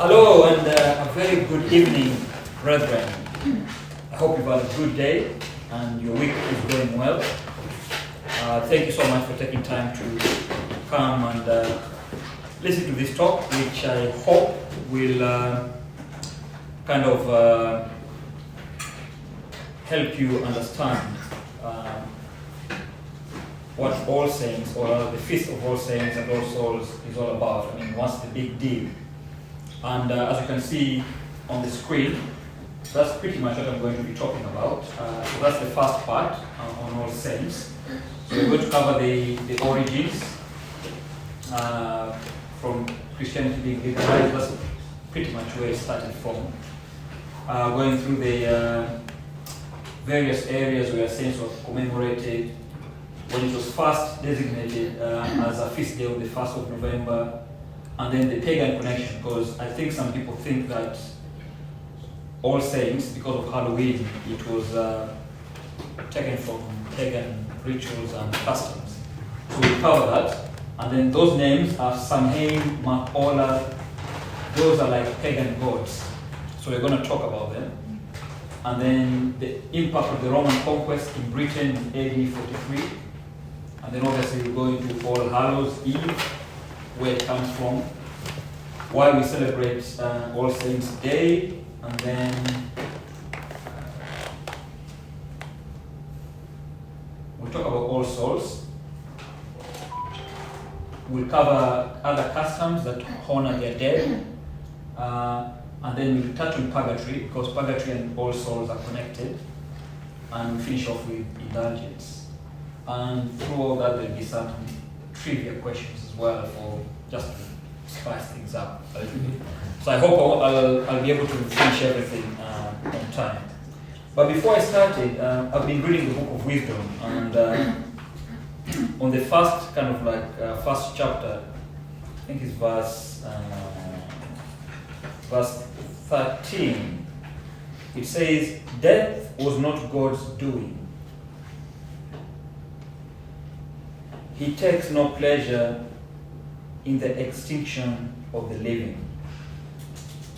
Hello and a very good evening, brethren. I hope you've had a good day and your week is going well. Thank you so much for taking time to come and listen to this talk, which I hope will help you understand what All Saints, or the Feast of All Saints and All Souls is all about. I mean, what's the big deal? And as you can see on the screen, that's pretty much what I'm going to be talking about. So that's the first part on All Saints. So we're going to cover the origins from Christianity being legalized. That's pretty much where it started from. Going through the various areas where saints were commemorated, when it was first designated as a feast day on the 1st of November, and then the pagan connection, because I think some people think that All Saints, because of Halloween, it was taken from pagan rituals and customs. So we cover that, and then those names are Samhain, Mahola, those are like pagan gods. So we're going to talk about them. And then the impact of the Roman conquest in Britain in AD 43. And then obviously we go into All Hallows Eve, where it comes from, why we celebrate All Saints Day, and then we'll talk about All Souls. We'll cover other customs that honor their dead, and then we'll touch on purgatory, because purgatory and All Souls are connected, and we'll finish off with indulgence. And through all that, there'll be some trivia questions as well, for just to spice things up a little bit. So I hope I'll be able to finish everything on time. But before I started, I've been reading the Book of Wisdom, and on the first first chapter, I think it's verse 13, it says, "Death was not God's doing. He takes no pleasure in the extinction of the living.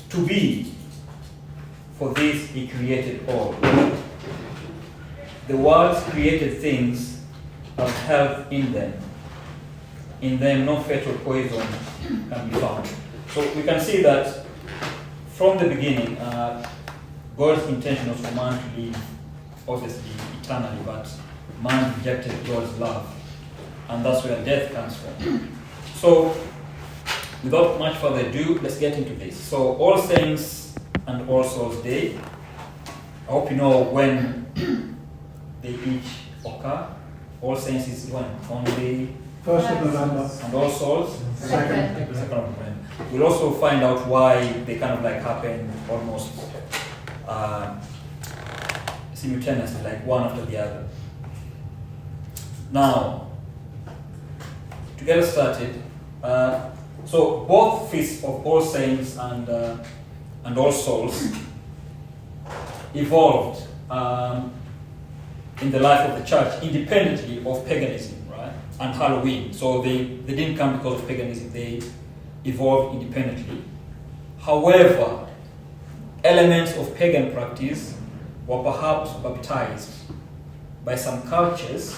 To be, for this he created all. The world's created things have health in them. In them no fatal poison can be found." So we can see that from the beginning, God's intention was for man to live, obviously, eternally, but man rejected God's love. And that's where death comes from. So, without much further ado, let's get into this. So, All Saints and All Souls Day. I hope you know when they each occur. All Saints is when? On the 1st of November. And All Souls? 2nd. 2nd of November. We'll also find out why they happen almost simultaneously, like one after the other. Now, to get us started, so both feasts of All Saints and All Souls evolved in the life of the church independently of paganism, right? And Halloween. So they didn't come because of paganism, they evolved independently. However, elements of pagan practice were perhaps baptized by some cultures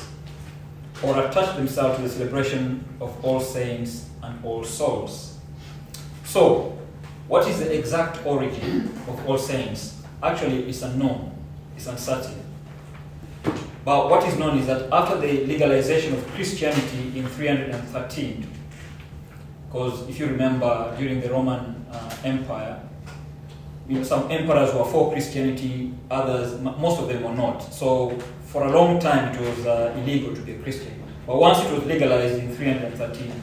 or attach themselves to the celebration of All Saints and All Souls. So, what is the exact origin of All Saints? Actually, it's unknown, it's uncertain. But what is known is that after the legalization of Christianity in 313, because if you remember, during the Roman Empire, some emperors were for Christianity, others, most of them were not. So, for a long time, it was illegal to be a Christian. But once it was legalized in 313,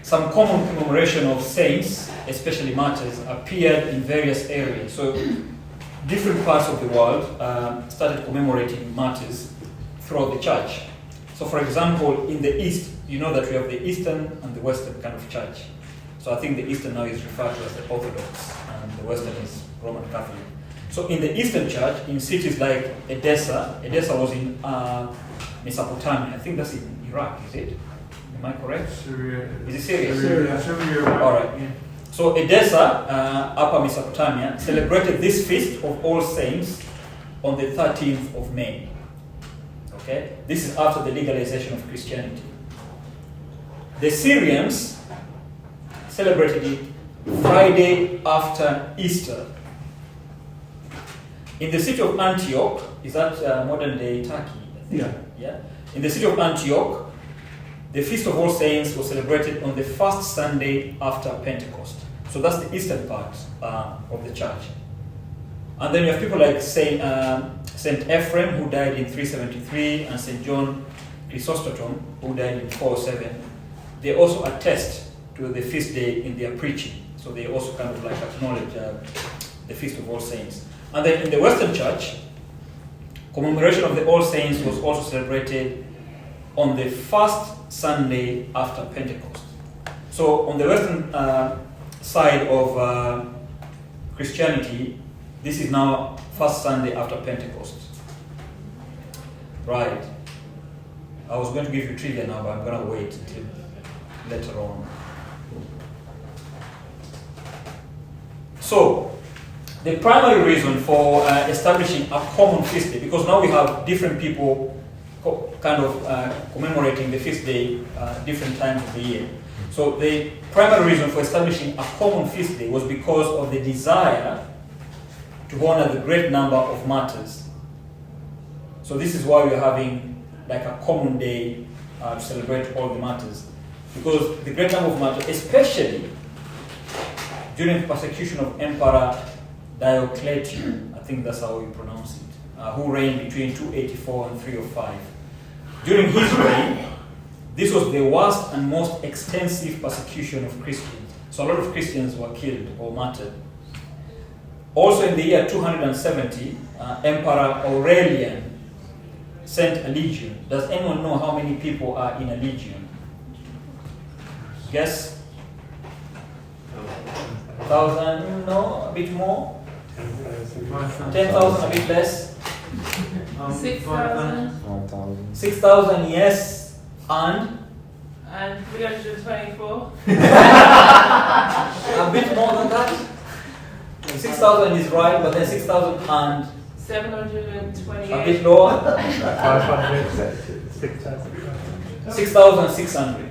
some common commemoration of saints, especially martyrs, appeared in various areas. So different parts of the world started commemorating martyrs throughout the church. So for example, in the East, you know that we have the Eastern and the Western kind of church. So I think the Eastern now is referred to as the Orthodox, and the Western is Roman Catholic. So in the Eastern Church, in cities like Edessa was in Mesopotamia. I think that's in Iraq, is it? Am I correct? Syria. Is it Syria? Syria. All right. Yeah. So Edessa, Upper Mesopotamia, celebrated this feast of All Saints on the 13th of May. Okay, this is after the legalization of Christianity. The Syrians celebrated it Friday after Easter. In the city of Antioch, is that modern day Turkey? I think? Yeah. In the city of Antioch, the Feast of All Saints was celebrated on the first Sunday after Pentecost. So that's the eastern part of the church. And then you have people like Saint Ephraim, who died in 373, and Saint John Chrysostom, who died in 407. They also attest to the feast day in their preaching. So they also kind of like acknowledge the Feast of All Saints. And then in the Western Church, commemoration of the All Saints was also celebrated on the first Sunday after Pentecost. So on the Western side of Christianity, this is now first Sunday after Pentecost. Right. I was going to give you trivia now, but I'm going to wait until later on. So, the primary reason for establishing a common feast day, because now we have different people commemorating the feast day different times of the year. So the primary reason for establishing a common feast day was because of the desire to honor the great number of martyrs. So this is why we're having like a common day to celebrate all the martyrs. Because the great number of martyrs, especially during the persecution of Emperor Diocletian, I think that's how you pronounce it, who reigned between 284 and 305. During his reign, this was the worst and most extensive persecution of Christians. So a lot of Christians were killed or martyred. Also in the year 270, Emperor Aurelian sent a legion. Does anyone know how many people are in a legion? Guess? 1,000? No? A bit more? 10,000? A bit less? 6,000. 6,000, yes. And 324. a bit more than that. 6,000 is right, but then 6,000 and 728. a bit lower. 500, 6,600.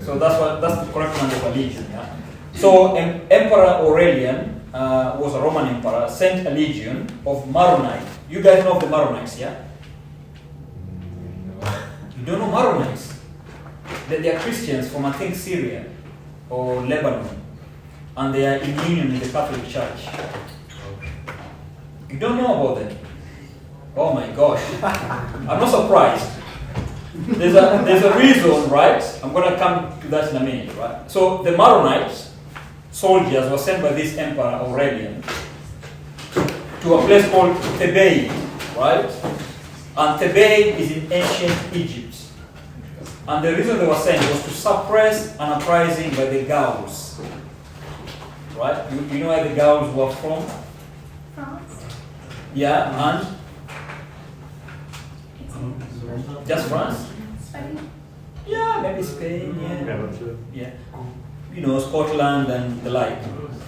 So that's the correct number of a legion. Yeah. So Emperor Aurelian was a Roman emperor, sent a legion of Maronite. You guys know of the Maronites, yeah? You don't know Maronites? They are Christians from, I think, Syria or Lebanon, and they are in union with the Catholic Church. You don't know about them? Oh my gosh. I'm not surprised. There's a reason, right? I'm going to come to that in a minute, right? So the Maronites, soldiers, were sent by this Emperor Aurelian to a place called Thebais, right? And Thebais is in ancient Egypt. And the reason they were sent was to suppress an uprising by the Gauls. Right? You know where the Gauls were from? France. Yeah, and? Just France? Spain. Yeah, maybe Spain, yeah. You know, Scotland and the like.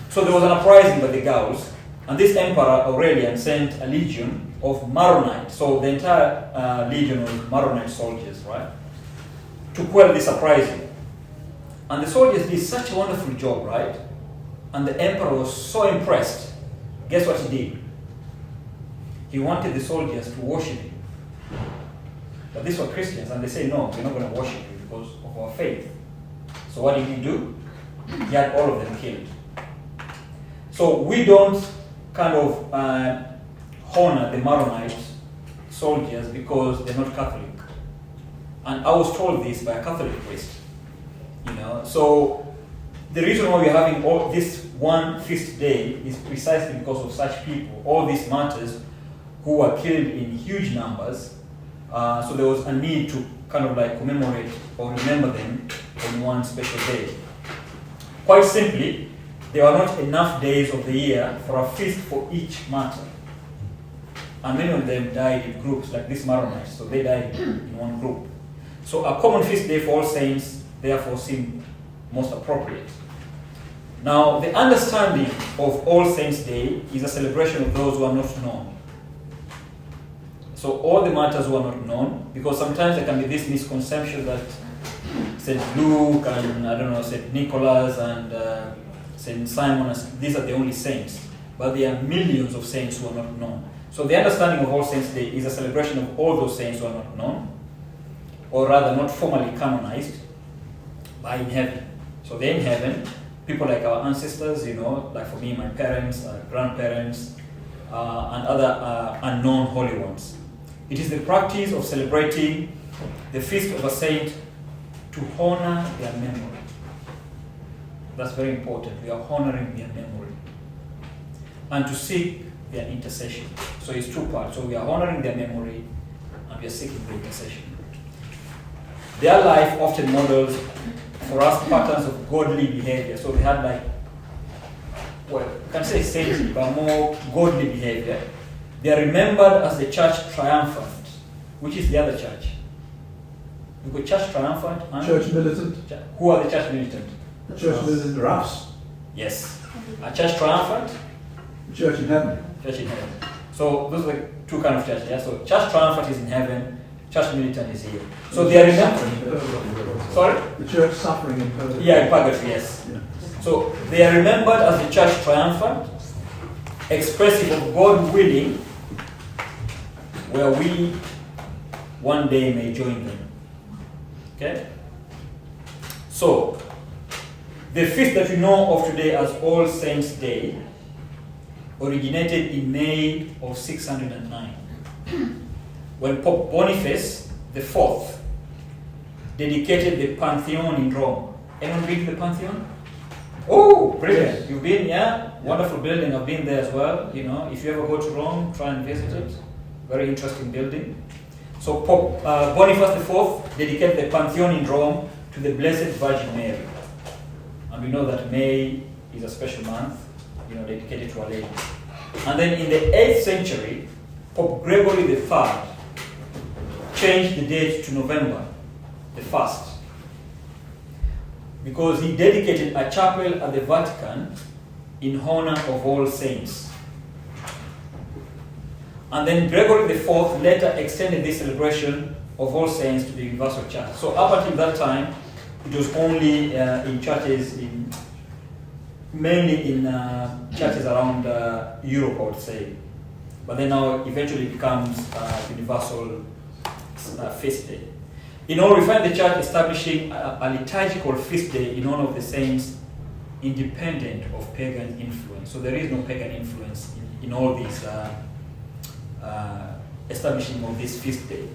So there was an uprising by the Gauls, and this Emperor Aurelian sent a legion of Maronite, so the entire legion of Maronite soldiers, right, to quell this uprising. And the soldiers did such a wonderful job, right? And the emperor was so impressed. Guess what he did? He wanted the soldiers to worship him. But these were Christians, and they say, no, we're not going to worship you because of our faith. So what did he do? He had all of them killed. So we don't kind of honor the Maronite soldiers because they're not Catholic. And I was told this by a Catholic priest. You know, so the reason why we're having all this one feast day is precisely because of such people, all these martyrs who were killed in huge numbers. So there was a need to kind of like commemorate or remember them on one special day. Quite simply, there are not enough days of the year for a feast for each martyr. And many of them died in groups, like these Maronites, so they died in one group. So a common feast day for All Saints therefore seemed most appropriate. Now, the understanding of All Saints' Day is a celebration of those who are not known. So all the martyrs who are not known, because sometimes there can be this misconception that St. Luke and, I don't know, St. Nicholas and St. Simon, these are the only saints. But there are millions of saints who are not known. So the understanding of All Saints' Day is a celebration of all those saints who are not known, or rather not formally canonized, but in heaven. So they're in heaven. People like our ancestors, like for me, my parents, grandparents, and other unknown holy ones. It is the practice of celebrating the feast of a saint to honor their memory. That's very important. We are honoring their memory. And to seek their intercession. So it's two parts. So we are honoring their memory and we are seeking their intercession. Their life often models for us patterns of godly behavior. So we had you can say saintly, but more godly behavior. They are remembered as the church triumphant. Which is the other church? We've got church triumphant and Church militant. Who are the church militant? Church militant are us. Yes. A church triumphant? Church in heaven. Church in heaven. So those are two kind of churches. Yeah? So church triumphant is in heaven, church militant is here. So they are remembered. Sorry? The church suffering in purgatory. Yeah, in purgatory, yes. Yeah. So they are remembered as the church triumphant, expressive of God willing, where we one day may join them. Okay? So, the feast that we know of today as All Saints' Day originated in May of 609, when Pope Boniface IV dedicated the Pantheon in Rome. Anyone been to the Pantheon? Oh, brilliant. Yes. You've been, yeah? Wonderful building. I've been there as well. If you ever go to Rome, try and visit it. Very interesting building. So Pope Boniface IV dedicated the Pantheon in Rome to the Blessed Virgin Mary. And we know that May is a special month, dedicated to Our Lady. And then in the 8th century, Pope Gregory III changed the date to November the 1st, because he dedicated a chapel at the Vatican in honor of All Saints. And then Gregory IV later extended this celebration of All Saints to the Universal Church. So up until that time, it was only in churches, mainly in churches around Europe, I would say. But then now eventually it becomes universal feast day. We find the church establishing a liturgical feast day in honor of the saints, independent of pagan influence. So there is no pagan influence in all these establishing of this feast day.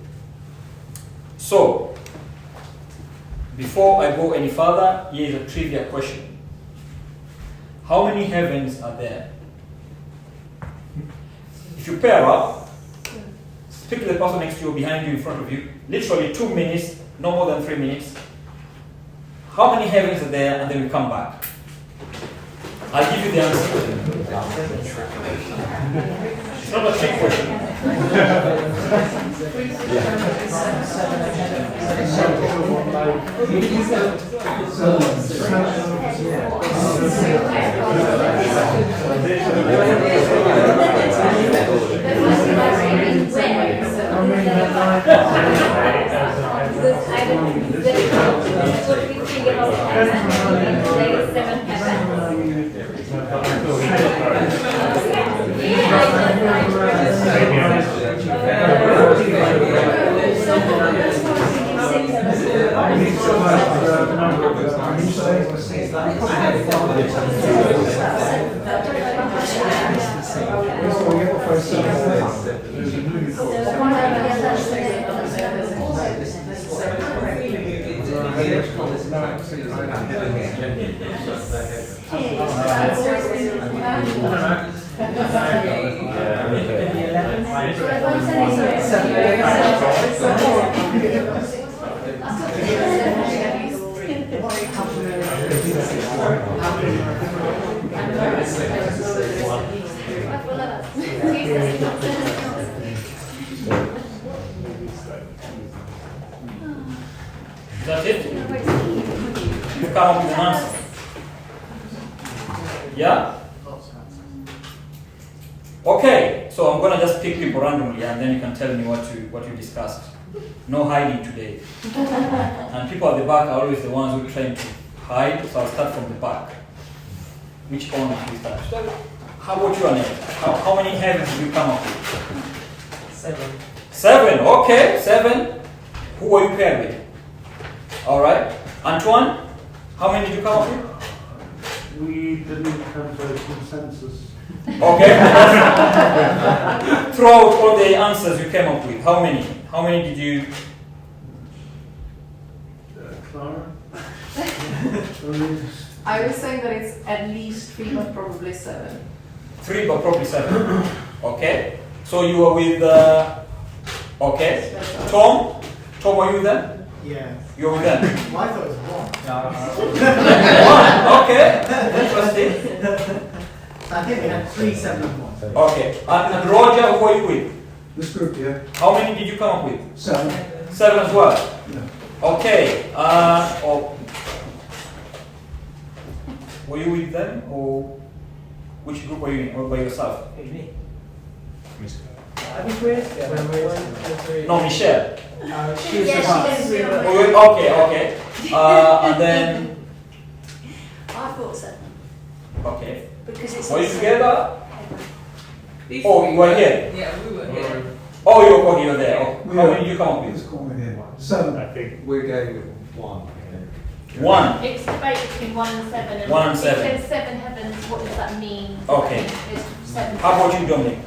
So, before I go any further, here is a trivia question. How many heavens are there? If you pair up, speak to the person next to you, behind you, in front of you, literally 2 minutes, no more than 3 minutes. How many heavens are there? And then we come back. I'll give you the answer. It's not a trick question. That's it? You've come up with an answer. Yeah? Okay, so I'm gonna just pick people randomly and then you can tell me what you discussed. No hiding today. And people at the back are always the ones who try to hide, so I'll start from the back. Which one will you start? How about you, Annette? How many heavens did you come up with? 7. 7, okay, 7. Who were you paired with? Alright. Antoine, how many did you come up with? We didn't come to a consensus. Okay. Throughout all the answers you came up with, how many? How many did you? Clara? I was saying that it's at least 3, but probably 7. 3, but probably 7. Okay. So you were with. Okay. Tom, were you there? Yeah. You were with them. Well, I thought it was 1. Okay. Interesting.1. I think we had 3, 7, and 1. Okay. And Roger, who were you with? This group here, How many did you come up with? 7. 7 as well. Yeah. Okay. Were you with them or which group were you in, or by yourself? Me. Are we quiz? Yeah. 1, 2, 3. No, Michelle. She was Yeah, just she did. Okay. And then I thought 7 okay. because it's. Were you together? These Oh, three you were here. Yeah, we were here. Oh, you were there. Oh, how many did you come up This with? corner here, 7. I think We're going with 1. 1. It's debate between 1 and 7. 1 and 7. It says 7 heavens. What does that mean? Okay. It's 7. How about you, Dominic?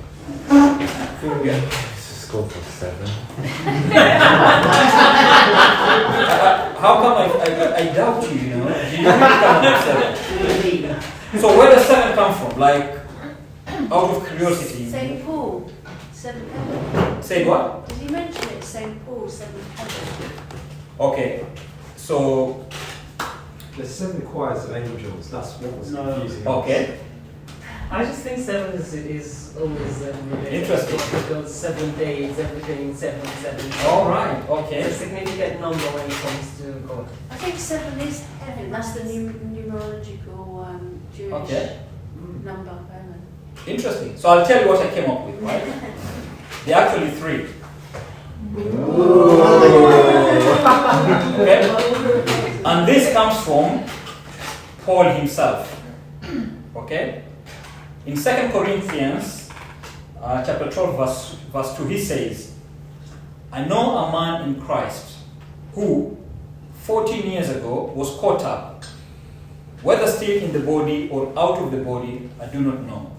Let's just go for 7. How come I doubt you? You know, you really come up with 7. So where does 7 come from? Like out of curiosity. St. Paul, 7 heaven. Say what? Did you mention it? St. Paul, 7 heaven. Okay. So There's 7 choirs of angels, that's what was No. confusing. okay. I just think 7 is always related. Interesting. Because 7 days, everything 7, 7. All right. It's Okay. a significant number when it comes to God. I think 7 is heaven. That's the numerological Jewish Okay. number of heaven. Interesting. So I'll tell you what I came up with. Right? They're actually 3. Okay. And this comes from Paul himself. Okay. In 2 Corinthians chapter 12 verse 2 he says, I know a man in Christ who 14 years ago was caught up, whether still in the body or out of the body, I do not know.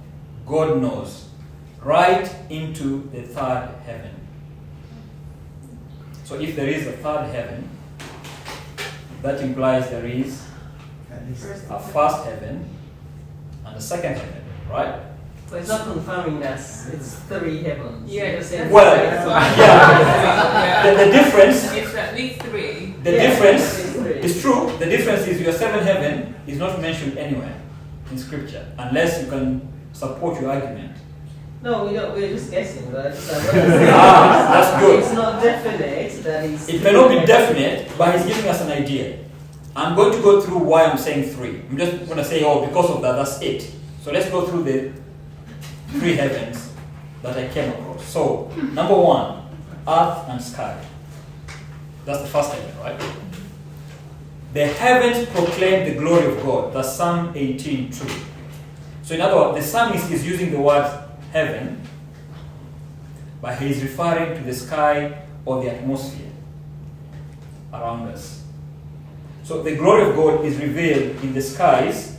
God knows. Right into the 3rd heaven. So if there is a 3rd heaven, that implies there is a 1st heaven and a 2nd heaven, right? So it's not confirming that it's 3 heavens. Yeah, You're saying Well, that's yeah. The difference, It's at least 3. the Yeah, difference it's 3. is true. The difference is your 7th heaven is not mentioned anywhere in scripture, unless you can support your argument. No, we don't. We're just guessing, right? That's good. It's not definite. That is. It may not be definite, but he's giving us an idea. I'm going to go through why I'm saying 3. I'm just going to say, oh, because of that, that's it. So let's go through the 3 heavens that I came across. So, number 1, earth and sky. That's the 1st heaven, right? The heavens proclaim the glory of God. That's Psalm 18:2. So in other words, the psalmist is using the word heaven, but he is referring to the sky or the atmosphere around us. So the glory of God is revealed in the skies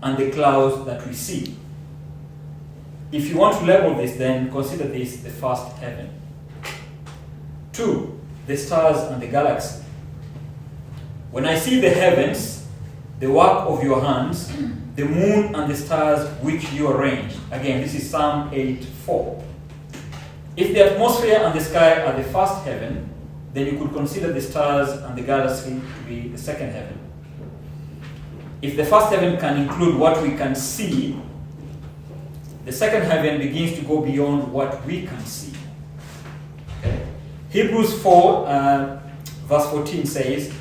and the clouds that we see. If you want to label this, then consider this the 1st heaven. 2, the stars and the galaxy. When I see the heavens, the work of your hands, the moon and the stars which you arranged. Again, this is Psalm 8:4. If the atmosphere and the sky are the 1st heaven, then you could consider the stars and the galaxy to be the 2nd heaven. If the 1st heaven can include what we can see, the 2nd heaven begins to go beyond what we can see. Okay? Hebrews 4 verse 14 says,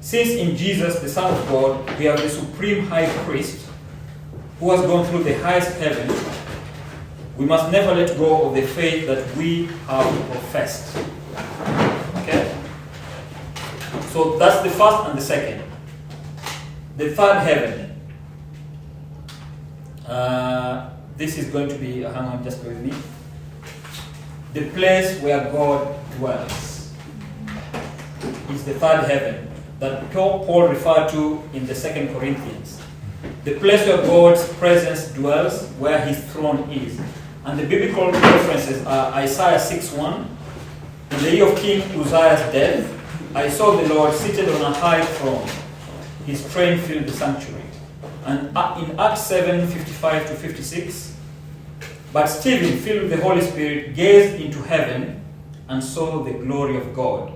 since in Jesus, the Son of God, we have the supreme high priest who has gone through the highest heaven, we must never let go of the faith that we have professed. Okay? So that's the first and the second. The third heaven. This is going to be, hang on, just bear with me. The place where God dwells is the third heaven that Paul referred to in the 2 Corinthians. The place where God's presence dwells, where his throne is. And the biblical references are Isaiah 6:1. In the year of King Uzziah's death, I saw the Lord seated on a high throne. His train filled the sanctuary. And in Acts 7:55 to 56, but Stephen, filled with the Holy Spirit, gazed into heaven and saw the glory of God,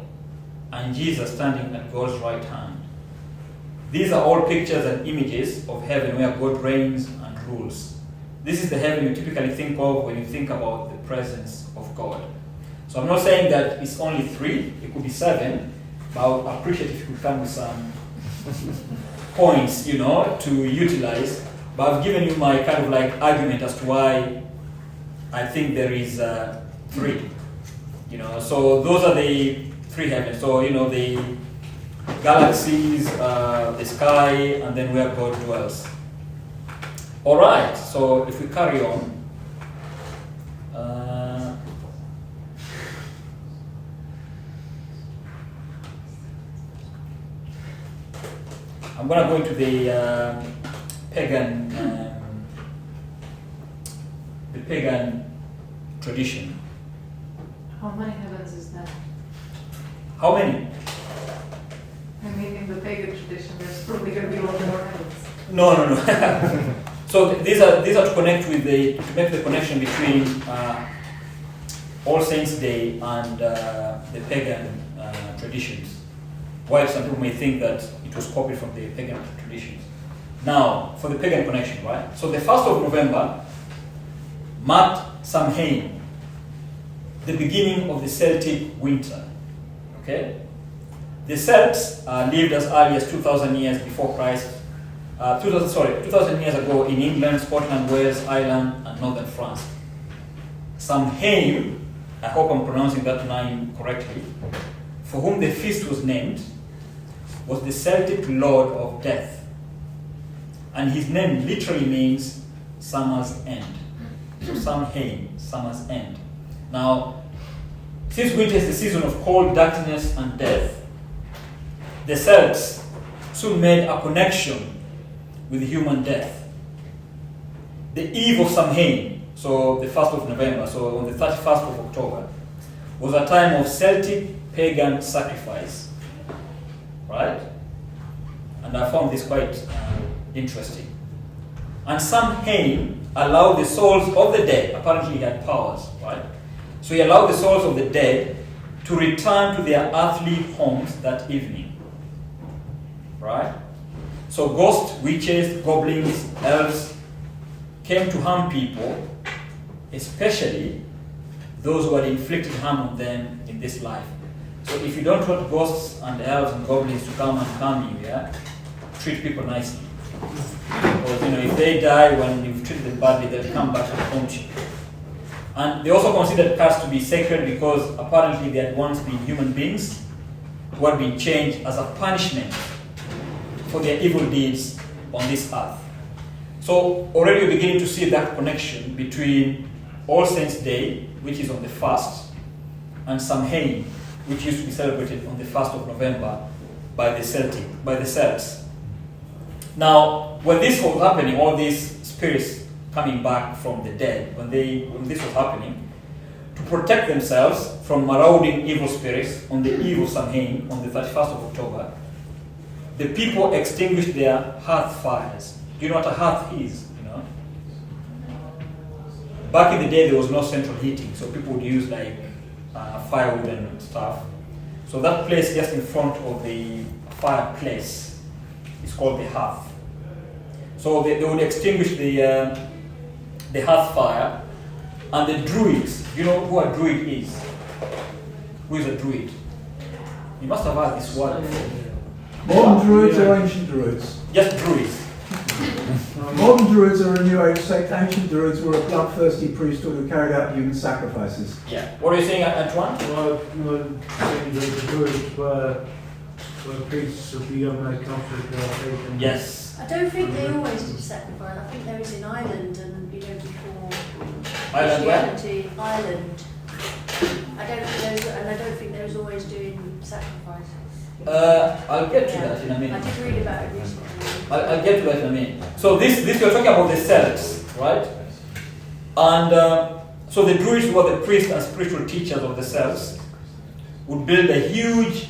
and Jesus standing at God's right hand. These are all pictures and images of heaven where God reigns and rules. This is the heaven you typically think of when you think about the presence of God. So I'm not saying that it's only 3, it could be 7, but I would appreciate if you could come with some points, to utilize. But I've given you my kind of like argument as to why I think there is 3. So those are the 3 heavens. So, the galaxies, the sky, and then where God dwells. All right, so if we carry on. I'm going to go into the pagan tradition. How many heavens is that? How many? I mean, in the pagan tradition, there's probably going to be a lot more heavens. No. So these are to connect with to make the connection between All Saints' Day and the pagan traditions. While some people may think that it was copied from the pagan traditions. Now, for the pagan connection, right? So the 1st of November marked Samhain, the beginning of the Celtic winter. Okay? The Celts lived as early as 2,000 years before Christ. 2,000 years ago in England, Scotland, Wales, Ireland, and northern France. Samhain, I hope I'm pronouncing that name correctly, for whom the feast was named, was the Celtic lord of death. And his name literally means summer's end. So Samhain, summer's end. Now, since winter is the season of cold, darkness, and death, the Celts soon made a connection with human death. The eve of Samhain, so the 1st of November, so on the 31st of October, was a time of Celtic pagan sacrifice. Right? And I found this quite interesting. And Samhain allowed the souls of the dead, apparently he had powers, right? So he allowed the souls of the dead to return to their earthly homes that evening. Right? So ghosts, witches, goblins, elves came to harm people, especially those who had inflicted harm on them in this life. So if you don't want ghosts and elves and goblins to come and harm you, treat people nicely. Because if they die when you've treated them badly, they'll come back and haunt you. And they also considered cats to be sacred because apparently they had once been human beings who had been changed as a punishment for their evil deeds on this earth. So already you're beginning to see that connection between All Saints' Day, which is on the 1st, and Samhain, which used to be celebrated on the 1st of November by the Celts. Now, when this was happening, all these spirits coming back from the dead, when this was happening, to protect themselves from marauding evil spirits on the eve of Samhain, on the 31st of October, the people extinguished their hearth fires. Do you know what a hearth is? Back in the day, there was no central heating, so people would use firewood and stuff. So that place just in front of the fireplace is called the hearth. So they would extinguish the hearth fire, and the druids. Do you know who a druid is? Who is a druid? You must have heard this word before. Modern druids or ancient druids? Just druids. Modern Druids are a New Age sect. Ancient Druids were a bloodthirsty priesthood who carried out human sacrifices. Yeah. What are you saying, Antoine? Well, saying that the Druids were priests of the unknown conflict pagan. Yes. I don't think they always did sacrifice. I think there was in Ireland and before Ireland where? Christianity, Ireland. I don't think there was always doing sacrifices. I'll get to that in a I minute. did read about it recently. I'll get to that in a minute. So this we're talking about the Celts, right? And so the Druids were the priests and spiritual teachers of the Celts, would build a huge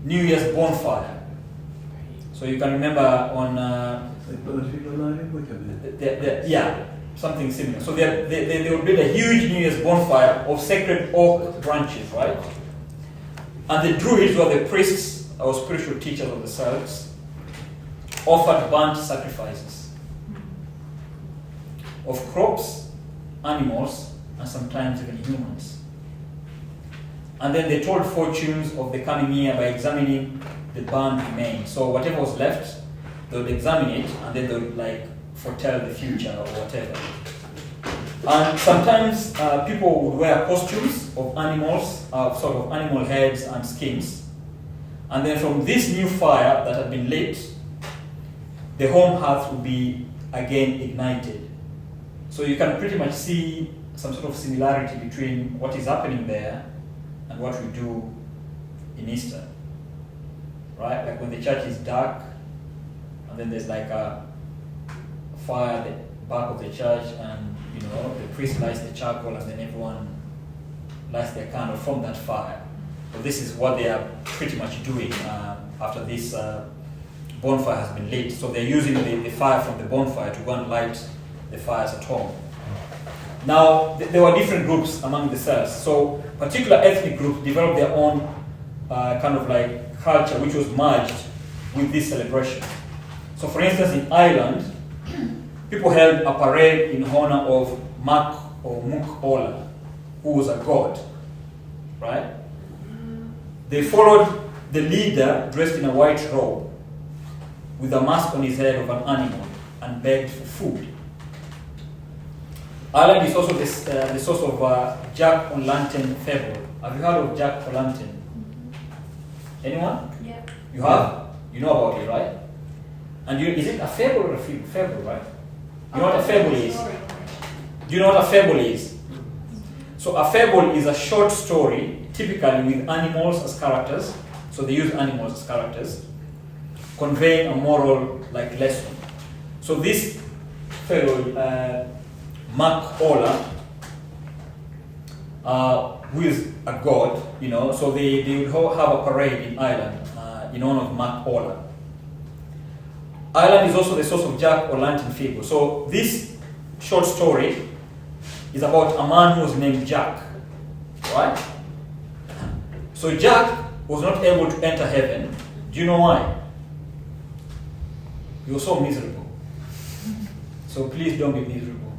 New Year's bonfire. So you can remember on They burned people alive? Wait a minute. yeah, something similar. So they would build a huge New Year's bonfire of sacred oak branches, right? And the Druids were the priests or spiritual teachers of the Celts, offered burnt sacrifices of crops, animals, and sometimes even humans. And then they told fortunes of the coming year by examining the burned remains. So whatever was left, they would examine it and then they would like foretell the future or whatever. And sometimes people would wear costumes of animals, sort of animal heads and skins. And then from this new fire that had been lit, the home hearth would be again ignited. So you can pretty much see some sort of similarity between what is happening there and what we do in Easter. Right? Like when the church is dark, and then there's like a fire at the back of the church, and the priest lights the charcoal, and then everyone lights their candle from that fire. So this is what they are pretty much doing after this bonfire has been lit. So they're using the fire from the bonfire to go and light the fires at home. Now, there were different groups among the Celts. So particular ethnic groups developed their own kind of like culture, which was merged with this celebration. So for instance, in Ireland, people held a parade in honor of Mac or Muk Ola, who was a god, right? They followed the leader dressed in a white robe with a mask on his head of an animal and begged for food. Ireland is also the source of Jack o' Lantern fable. Have you heard of Jack o' Lantern? Anyone? Yeah. You have? You know about it, right? And is it a fable or a fable, right? You know what a fable is? Do you know what a fable is? So a fable is a short story, typically with animals as characters. So they use animals as characters, conveying a moral like lesson. So this fellow, Mac Ola, who is a god, so they would have a parade in Ireland in honor of Mac Ola. Ireland is also the source of Jack o' Lantern fable. So this short story is about a man who was named Jack, right? So Jack was not able to enter heaven. Do you know why? He was so miserable. So please don't be miserable.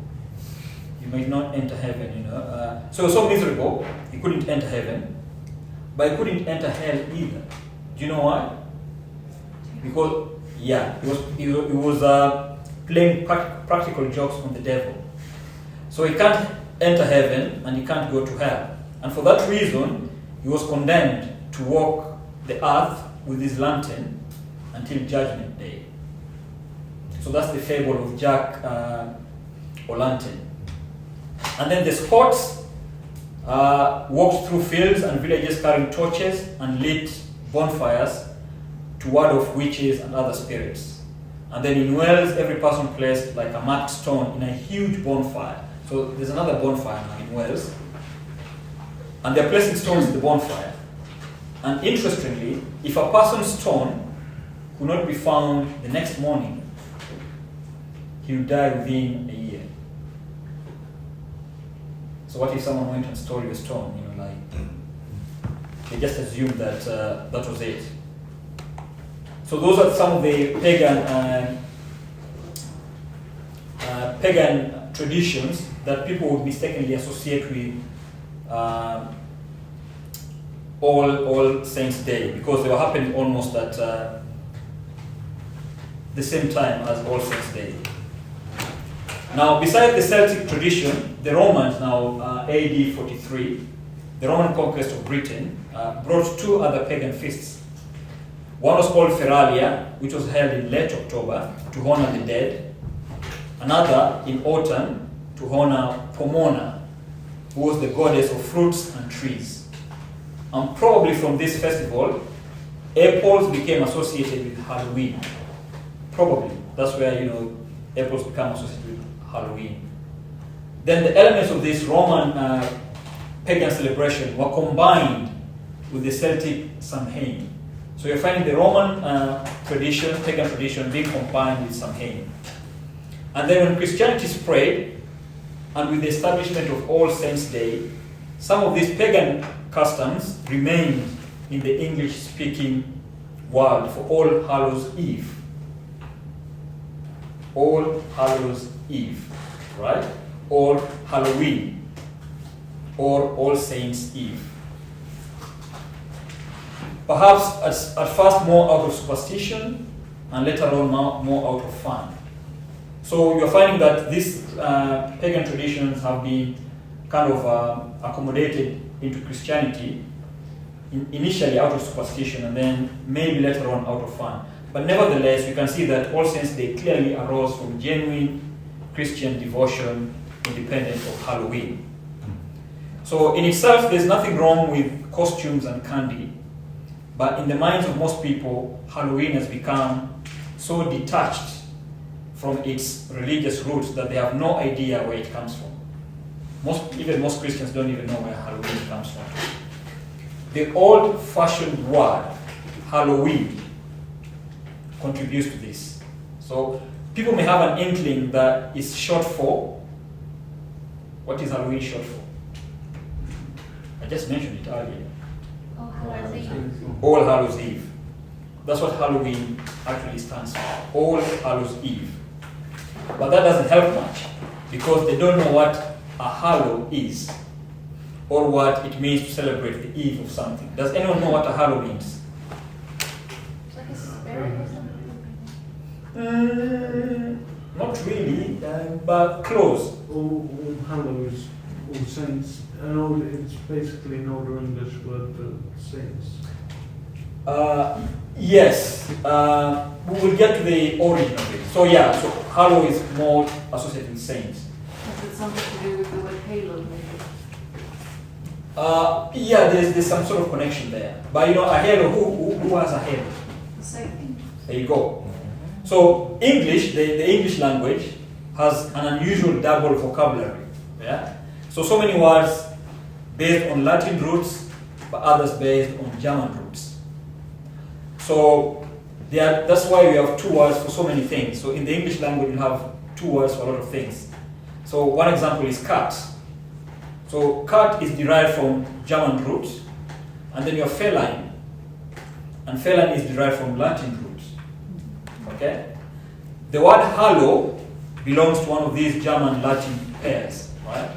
You might not enter heaven, So he was so miserable, he couldn't enter heaven, but he couldn't enter hell either. Do you know why? Because he was playing practical jokes on the devil. So he can't enter heaven and he can't go to hell. And for that reason, he was condemned to walk the earth with his lantern until Judgment Day. So that's the fable of Jack o' Lantern. And then the Scots walked through fields and villages carrying torches and lit bonfires to ward off witches and other spirits. And then in Wales, every person placed like a marked stone in a huge bonfire. So there's another bonfire now in Wales. And they're placing stones in the bonfire. And interestingly, if a person's stone could not be found the next morning, he would die within a year. So what if someone went and stole your stone? They just assumed that that was it. So those are some of the pagan traditions that people would mistakenly associate with All Saints' Day, because they were happening almost at the the same time as All Saints' Day. Now, besides the Celtic tradition, the Romans, now AD 43, the Roman conquest of Britain, brought two other pagan feasts. One was called Feralia, which was held in late October to honor the dead. Another in autumn to honor Pomona, who was the goddess of fruits and trees. And probably from this festival, apples became associated with Halloween. Probably. That's where, apples become associated with Halloween. Then the elements of this Roman pagan celebration were combined with the Celtic Samhain. So you're finding the Roman tradition, pagan tradition, being combined with Samhain. And then when Christianity spread, and with the establishment of All Saints' Day, some of these pagan customs remained in the English-speaking world for All Hallows' Eve. All Hallows' Eve, right? Or Halloween, or All Saints' Eve. Perhaps at first more out of superstition, and later on more out of fun. So you're finding that these pagan traditions have been kind of accommodated into Christianity, initially out of superstition, and then maybe later on out of fun. But nevertheless, you can see that All Saints' Day clearly arose from genuine Christian devotion, independent of Halloween. So in itself, there's nothing wrong with costumes and candy, but in the minds of most people, Halloween has become so detached from its religious roots that they have no idea where it comes from. Even most Christians don't even know where Halloween comes from. The old-fashioned word, Halloween, contributes to this. So people may have an inkling that it's short for, what is Halloween short for? I just mentioned it earlier. Oh, Hallows Eve. All Hallows Eve. That's what Halloween actually stands for. All Hallows Eve. But that doesn't help much because they don't know what a hallow is or what it means to celebrate the eve of something. Does anyone know what a hallow means? It's like a spirit or something. Not really, but close. All Hallows, All Saints, it's basically an older English word for saints. Yes, we will get to the origin of it. So yeah, so hallow is more associated with saints. Has it something to do with the word halo, maybe? Yeah, there's some sort of connection there. But a halo, who has a halo? The same thing. There you go. So English, the English language, has an unusual double vocabulary. Yeah. So many words based on Latin roots, but others based on German roots. So that's why we have two words for so many things. So in the English language, you have two words for a lot of things. So one example is cat. So cat is derived from German roots, and then you have feline, and feline is derived from Latin roots. Okay? The word hallow belongs to one of these German-Latin pairs, right?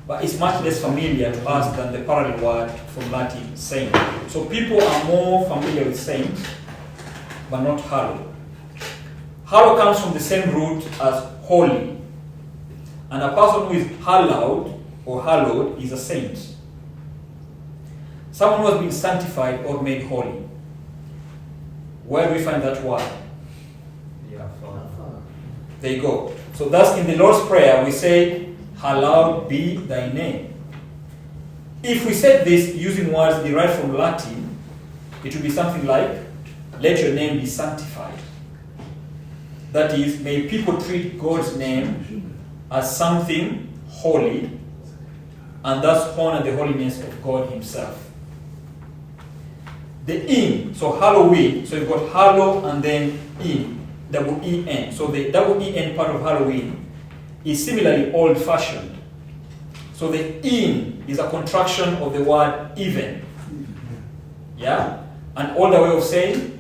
But it's much less familiar to us than the parallel word from Latin, saint. So people are more familiar with saint, but not hallow. Hallow comes from the same root as holy. And a person who is hallowed or hallowed is a saint. Someone who has been sanctified or made holy. Where do we find that word? There you go. So thus in the Lord's Prayer we say, hallowed be thy name. If we said this using words derived from Latin, it would be something like, let your name be sanctified. That is, may people treat God's name as something holy and thus honor the holiness of God himself. The in, so Halloween, so you've got hallow and then in, W-E-N. So the W-E-N part of Halloween is similarly old-fashioned. So the in is a contraction of the word even. Yeah? An older way of saying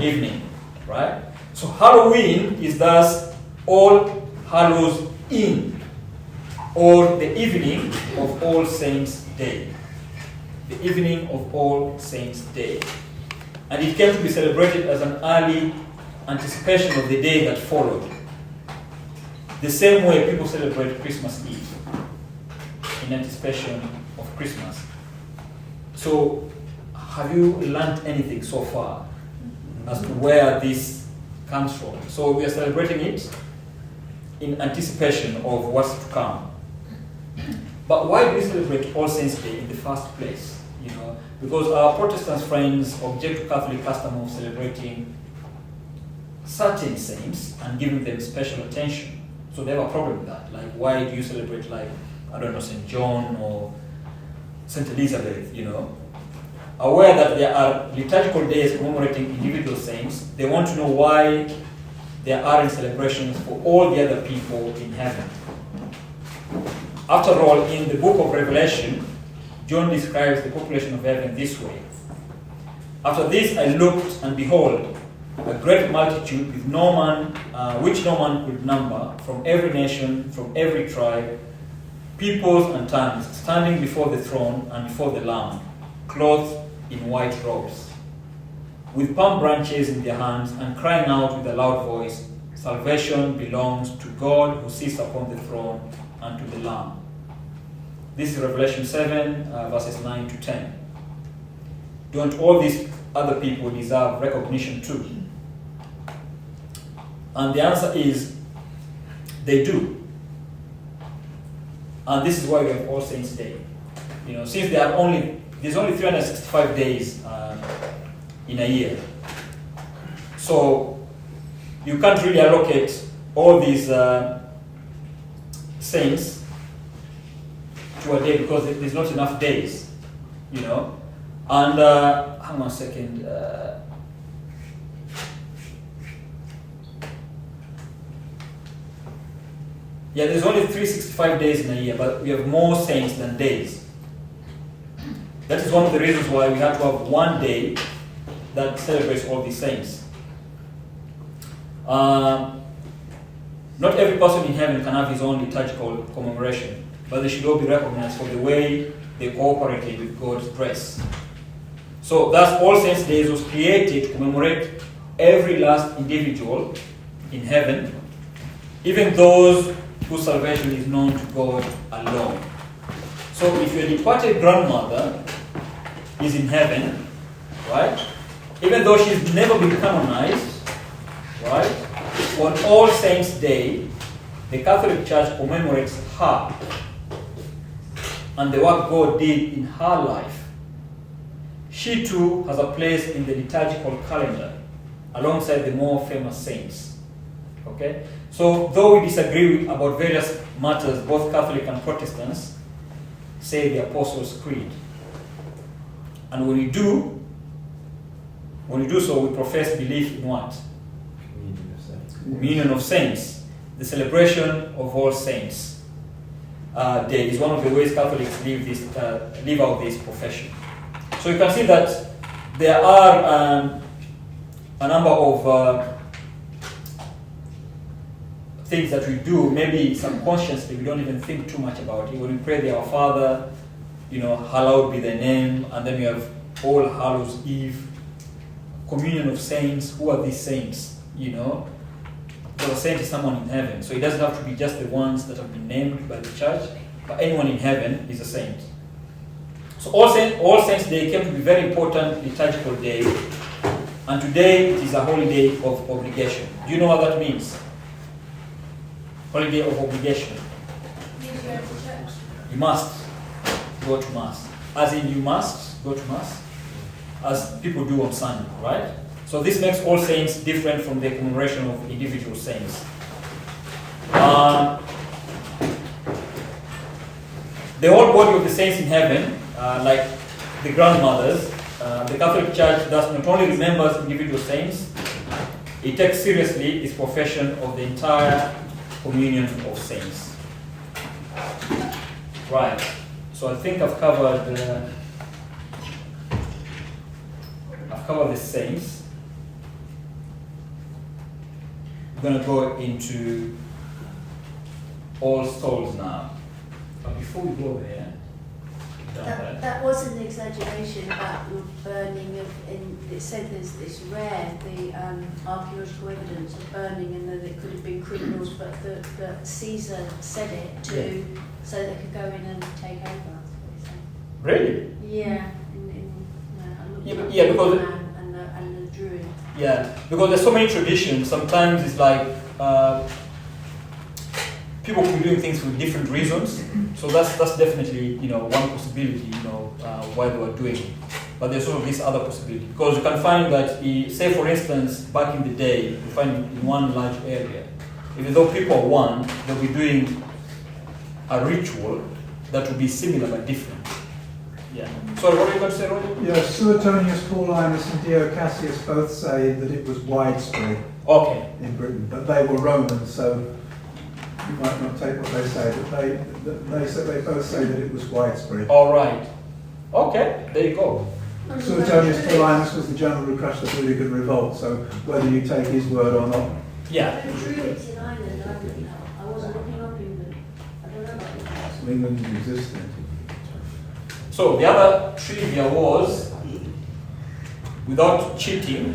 evening. Right? So Halloween is thus All Hallows Inn, or the evening of All Saints' Day. The evening of All Saints' Day. And it came to be celebrated as an early anticipation of the day that followed. The same way people celebrate Christmas Eve, in anticipation of Christmas. So, have you learned anything so far as to where this comes from? So we are celebrating it in anticipation of what's to come. But why do we celebrate All Saints' Day in the first place? You know, because our Protestant friends object to Catholic custom of celebrating certain saints and giving them special attention. So they have a problem with that. Like, why do you celebrate, like, I don't know, St. John or St. Elizabeth, you know? Aware that there are liturgical days commemorating individual saints, they want to know why there aren't celebrations for all the other people in heaven. After all, in the book of Revelation, John describes the population of heaven this way. After this I looked, and behold, a great multitude with which no man could number, from every nation, from every tribe, peoples and tongues, standing before the throne and before the Lamb, clothed in white robes, with palm branches in their hands, and crying out with a loud voice, "Salvation belongs to God who sits upon the throne and to the Lamb." This is Revelation 7, verses 9 to 10. Don't all these other people deserve recognition too? And the answer is, they do. And this is why we have All Saints' Day. You know, since there's only 365 days in a year, so you can't really allocate all these saints to a day because there's not enough days, you know. And hang on a second. Yeah, there's only 365 days in a year, but we have more saints than days. That is one of the reasons why we have to have one day that celebrates all these saints. Not every person in heaven can have his own liturgical commemoration, but they should all be recognized for the way they cooperated with God's grace. So thus All Saints' Days was created to commemorate every last individual in heaven, even those whose salvation is known to God alone. So if your departed grandmother is in heaven, right, even though she's never been canonized, right, on All Saints' Day, the Catholic Church commemorates her and the work God did in her life. She too has a place in the liturgical calendar alongside the more famous saints. Okay? So, though we disagree about various matters, both Catholic and Protestants say the Apostles' Creed. And when we do so, we profess belief in what? Communion of saints. Communion of Saints, the celebration of All Saints Day is one of the ways Catholics live out this profession. So you can see that there are a number of things that we do, maybe subconsciously, we don't even think too much about it. When we pray the Our Father, you know, hallowed be thy name, and then we have All Hallows Eve, communion of saints. Who are these saints? You know, well, a saint is someone in heaven, so it doesn't have to be just the ones that have been named by the church, but anyone in heaven is a saint. So All Saints' Day came to be a very important liturgical day, and today it is a holiday of obligation. Do you know what that means? Holiday of obligation. Means you go to church. You must go to Mass. As in, you must go to Mass, as people do on Sunday, right? So this makes All Saints different from the commemoration of individual saints. The whole body of the saints in heaven, like the grandmothers, the Catholic Church thus not only remembers individual saints, it takes seriously its profession of the entire communion of saints. Right. So I think I've covered the saints. We're going to go into All Souls now. But before we go there, That was an exaggeration about the burning of. It said it's rare the archaeological evidence of burning, and that it could have been criminals, but that Caesar said it to so they could go in and take over. That's what he said. Really? Yeah. Yeah, because and the Druid. Yeah, because there's so many traditions. Sometimes it's like people could be doing things for different reasons. So that's definitely one possibility. Why they were doing it. But there's also this other possibility because you can find that, say for instance, back in the day, you find in one large area, even though people are one, they'll be doing a ritual that will be similar but different. Yeah. So what are you going to say, Roger? Yeah, Suetonius, Paulinus and Dio Cassius both say that it was widespread in Britain, but they were Romans, so you might not take what they say, but they both say that it was widespread. All right. Okay, there you go. Suetonius Paulinus was the general who crushed the hooligan revolt, so whether you take his word or not. Yeah. The Druids in Ireland, I wasn't looking up England. I don't know about it. England existed. So the other trivia was, without cheating,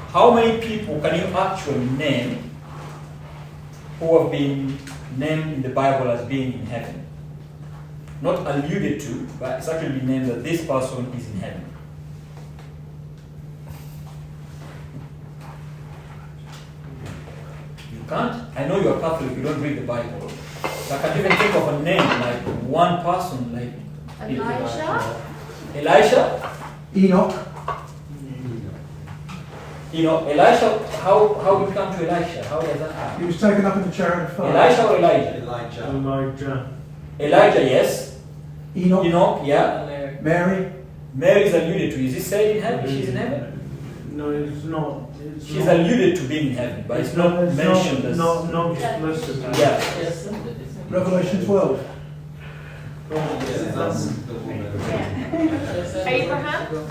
how many people can you actually name who have been named in the Bible as being in heaven? Not alluded to, but it's actually been named that this person is in heaven. You can't? I know you're Catholic, you don't read the Bible. I can't even think of a name, like one person, like Elijah? Elisha? Enoch. Elisha, how did we come to Elisha? How does that happen? He was taken up in the chariot of fire. Elisha or Elijah? Elijah. Elijah, yes. Enoch. Enoch, yeah. Mary. Mary is alluded to. Is it said in heaven? She's in heaven? No, it's not. She's alluded to being in heaven, but it's not mentioned as... Not explicit. Yeah. Revelation 12. Abraham?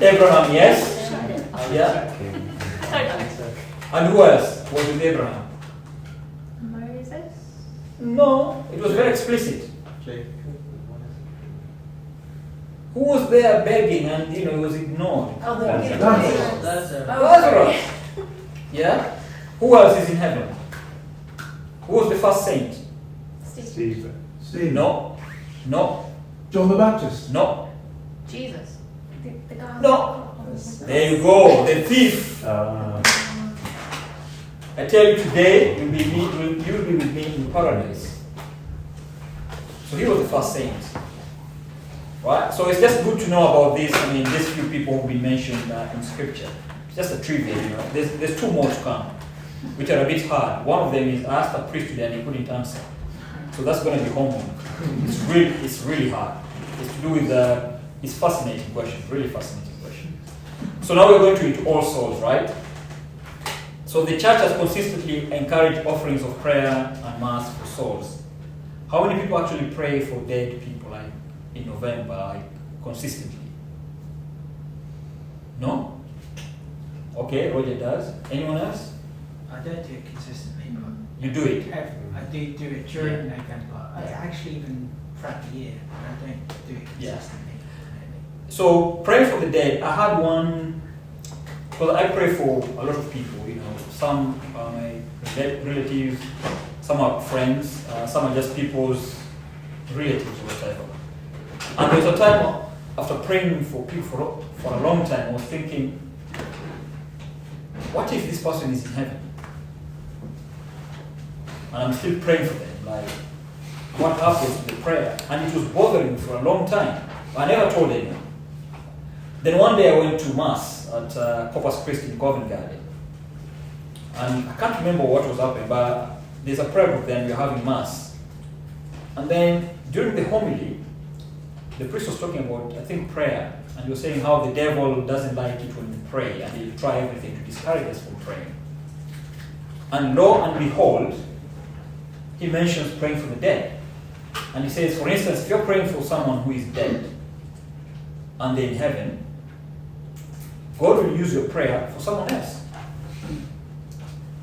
Abraham, yes. Yeah. And who else was with Abraham? Moses? No, it was very explicit. Who was there begging and it was ignored? Oh, the Lazarus. Yeah. Who else is in heaven? Who was the first saint? Stephen. Stephen. No. No. John the Baptist. No. Jesus. The guy. No. There you go. The thief. I tell you today, you'll be with me in paradise. So he was the first saint. Right? So it's just good to know about this. I mean, these few people who've been mentioned in scripture. It's just a trivia, There's two more to come, which are a bit hard. One of them is I asked a priest today and he couldn't answer. So that's going to be homework. It's really hard. It's to do with it's fascinating question, really fascinating question. So now we're going to eat all souls, right? So the church has consistently encouraged offerings of prayer and mass for souls. How many people actually pray for dead people, like in November, like consistently? No? Okay, Roger does. Anyone else? I don't do it consistently, but You do it. I do it during November. I actually even throughout the year, but I don't do it consistently. So praying for the dead, I had one, because I pray for a lot of people, some are my relatives, some are friends, some are just people's relatives or whatever. And there was a time after praying for people for a long time, I was thinking, what if this person is in heaven? And I'm still praying for them, like, what happens to the prayer? And it was bothering me for a long time. I never told anyone. Then one day I went to Mass at Corpus Christi in Covent Garden. And I can't remember what was happening, but there's a prayer group there and we're having Mass. And then during the homily, the priest was talking about, I think, prayer. And he was saying how the devil doesn't like it when we pray and he'll try everything to discourage us from praying. And lo and behold, he mentions praying for the dead. And he says, for instance, if you're praying for someone who is dead and they're in heaven, God will use your prayer for someone else.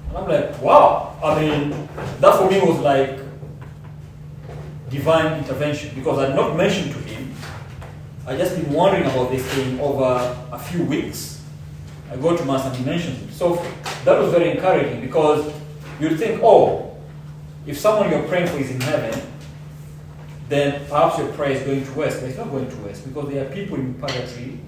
And I'm like, wow. I mean, that for me was like divine intervention, because I had not mentioned to him I've just been wondering about this thing over a few weeks. I go to Mass and he mentions it. So that was very encouraging because you'd think, oh, if someone you're praying for is in heaven, then perhaps your prayer is going to waste. But it's not going to waste because there are people in purgatory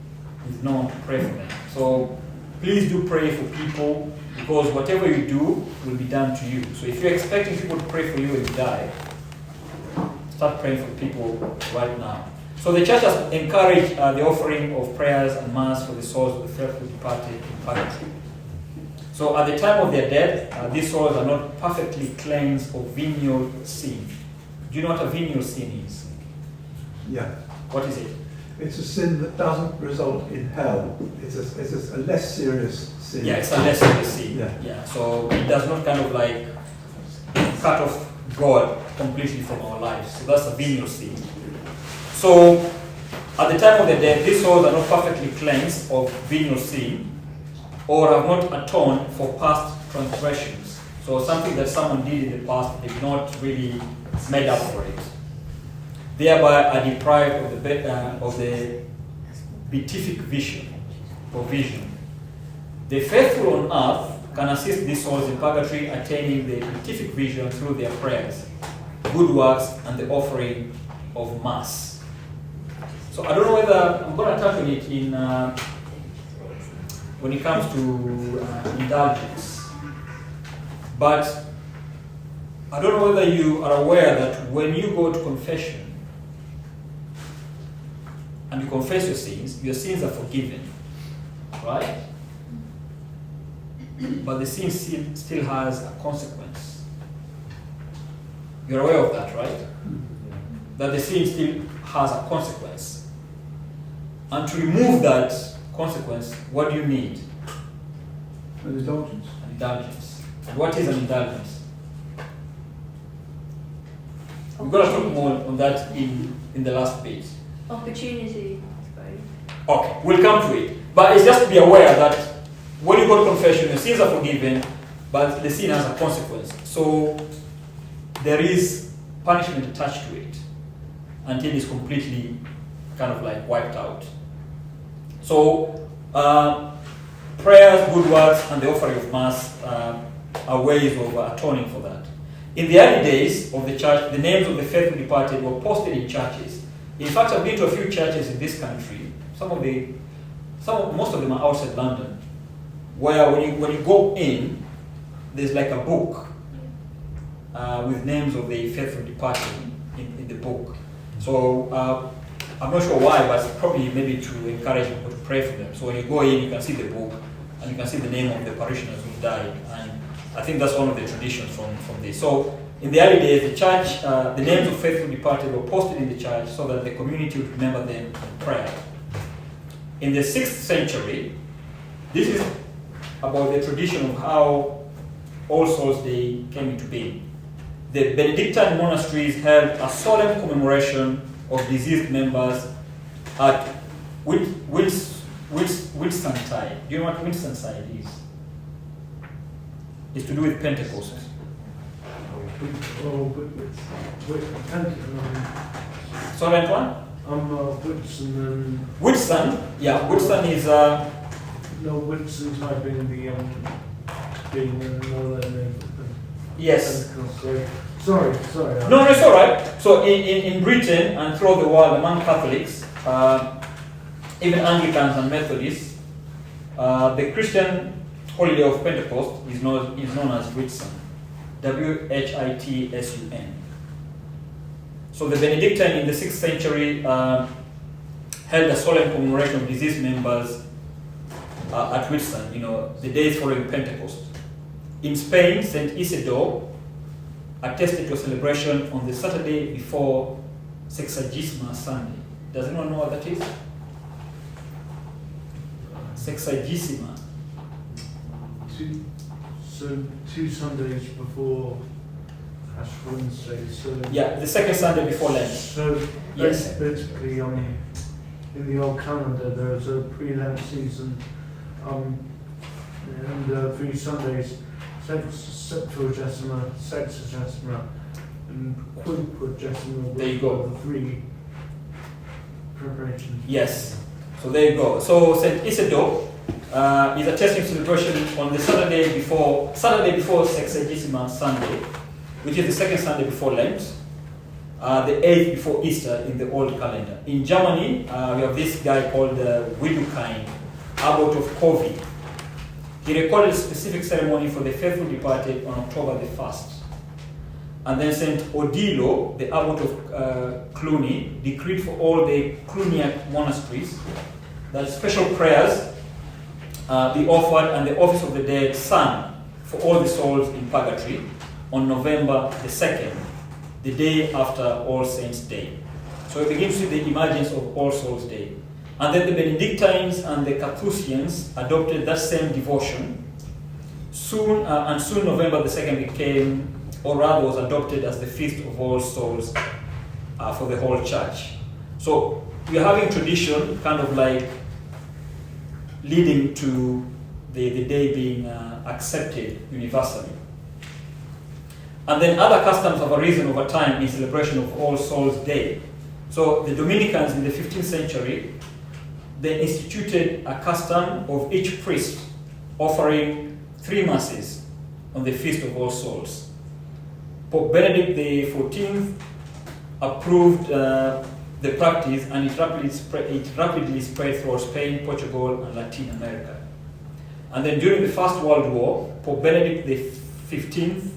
with no one to pray for them. So please do pray for people because whatever you do will be done to you. So if you're expecting people to pray for you when you die, start praying for people right now. So the church has encouraged the offering of prayers and mass for the souls of the faithful departed in purgatory. So at the time of their death, these souls are not perfectly cleansed of venial sin. Do you know what a venial sin is? Yeah. What is it? It's a sin that doesn't result in hell. It's a less serious sin. Yeah, it's a less serious sin. Yeah. So it does not kind of like cut off God completely from our lives. So that's a venial sin. So at the time of their death, these souls are not perfectly cleansed of venial sin or have not atoned for past transgressions. So something that someone did in the past, they've not really made up for it. Thereby are deprived of the beatific vision or vision. The faithful on earth can assist these souls in purgatory attaining the beatific vision through their prayers, good works, and the offering of Mass. So I don't know whether I'm going to touch on it in when it comes to indulgence, but I don't know whether you are aware that when you go to confession and you confess your sins are forgiven, right? But the sin still has a consequence. You're aware of that, right? That the sin still has a consequence. And to remove that consequence, what do you need? An indulgence. An indulgence. And what is an indulgence? We're going to talk more on that in the last page. Opportunity, I suppose. Okay, we'll come to it. But it's just to be aware that when you go to confession, your sins are forgiven, but the sin has a consequence. So there is punishment attached to it until it's completely kind of like wiped out. So prayers, good works, and the offering of Mass are ways of atoning for that. In the early days of the church, the names of the faithful departed were posted in churches. In fact, I've been to a few churches in this country. Most of them are outside London, where when you go in, there's like a book with names of the faithful departed in the book. So I'm not sure why, but it's probably maybe to encourage people to pray for them. So when you go in, you can see the book and you can see the name of the parishioners who died. And I think that's one of the traditions from this. So in the early days, the church, the names of faithful departed were posted in the church so that the community would remember them in prayer. In the 6th century, this is about the tradition of how All Souls Day came into being. The Benedictine monasteries held a solemn commemoration of deceased members at Whitsuntide. Do you know what Whitsuntide is? It's to do with Pentecost. Sorry, Antoine? Whitsun. Whitsun, yeah, Whitsun is No, Whitsuntide being another name. yes. Sorry. No, it's all right. So in Britain and throughout the world, among Catholics, even Anglicans and Methodists, the Christian holiday of Pentecost is known as Whitsun, Whitsun. So the Benedictine in the 6th century held a solemn commemoration of deceased members at Whitsun, the days following Pentecost. In Spain, St. Isidore attested to a celebration on the Saturday before Sexagesima Sunday. Does anyone know what that is? Sexagesima. Two Sundays before Ash Wednesday. Yeah, the second Sunday before Lent. So yes, basically, in the old calendar, there's a pre-Lent season, and 3 Sundays. Septuagesima, Sexagesima, and Quinquagesima. There you go. The 3 preparation. Yes. So there you go. So St. Isidore is a testing celebration on the Saturday before Sexagesima Sunday, which is the second Sunday before Lent, the 8th before Easter in the old calendar. In Germany, we have this guy called Widukind, Abbot of Covey. He recorded a specific ceremony for the faithful departed on October the 1st. And then St. Odilo, the Abbot of Cluny, decreed for all the Cluniac monasteries that special prayers be offered and the office of the dead sung for all the souls in purgatory on November the 2nd, the day after All Saints' Day. So it begins with the emergence of All Souls' Day. And then the Benedictines and the Carthusians adopted that same devotion. Soon November the 2nd became, or rather was adopted as the Feast of All Souls for the whole church. So we're having tradition kind of like leading to the day being accepted universally. And then other customs have arisen over time in celebration of All Souls' Day. So the Dominicans in the 15th century, they instituted a custom of each priest offering 3 masses on the Feast of All Souls. Pope Benedict XIV approved the practice, and it rapidly spread throughout Spain, Portugal, and Latin America. And then during the First World War, Pope Benedict XV,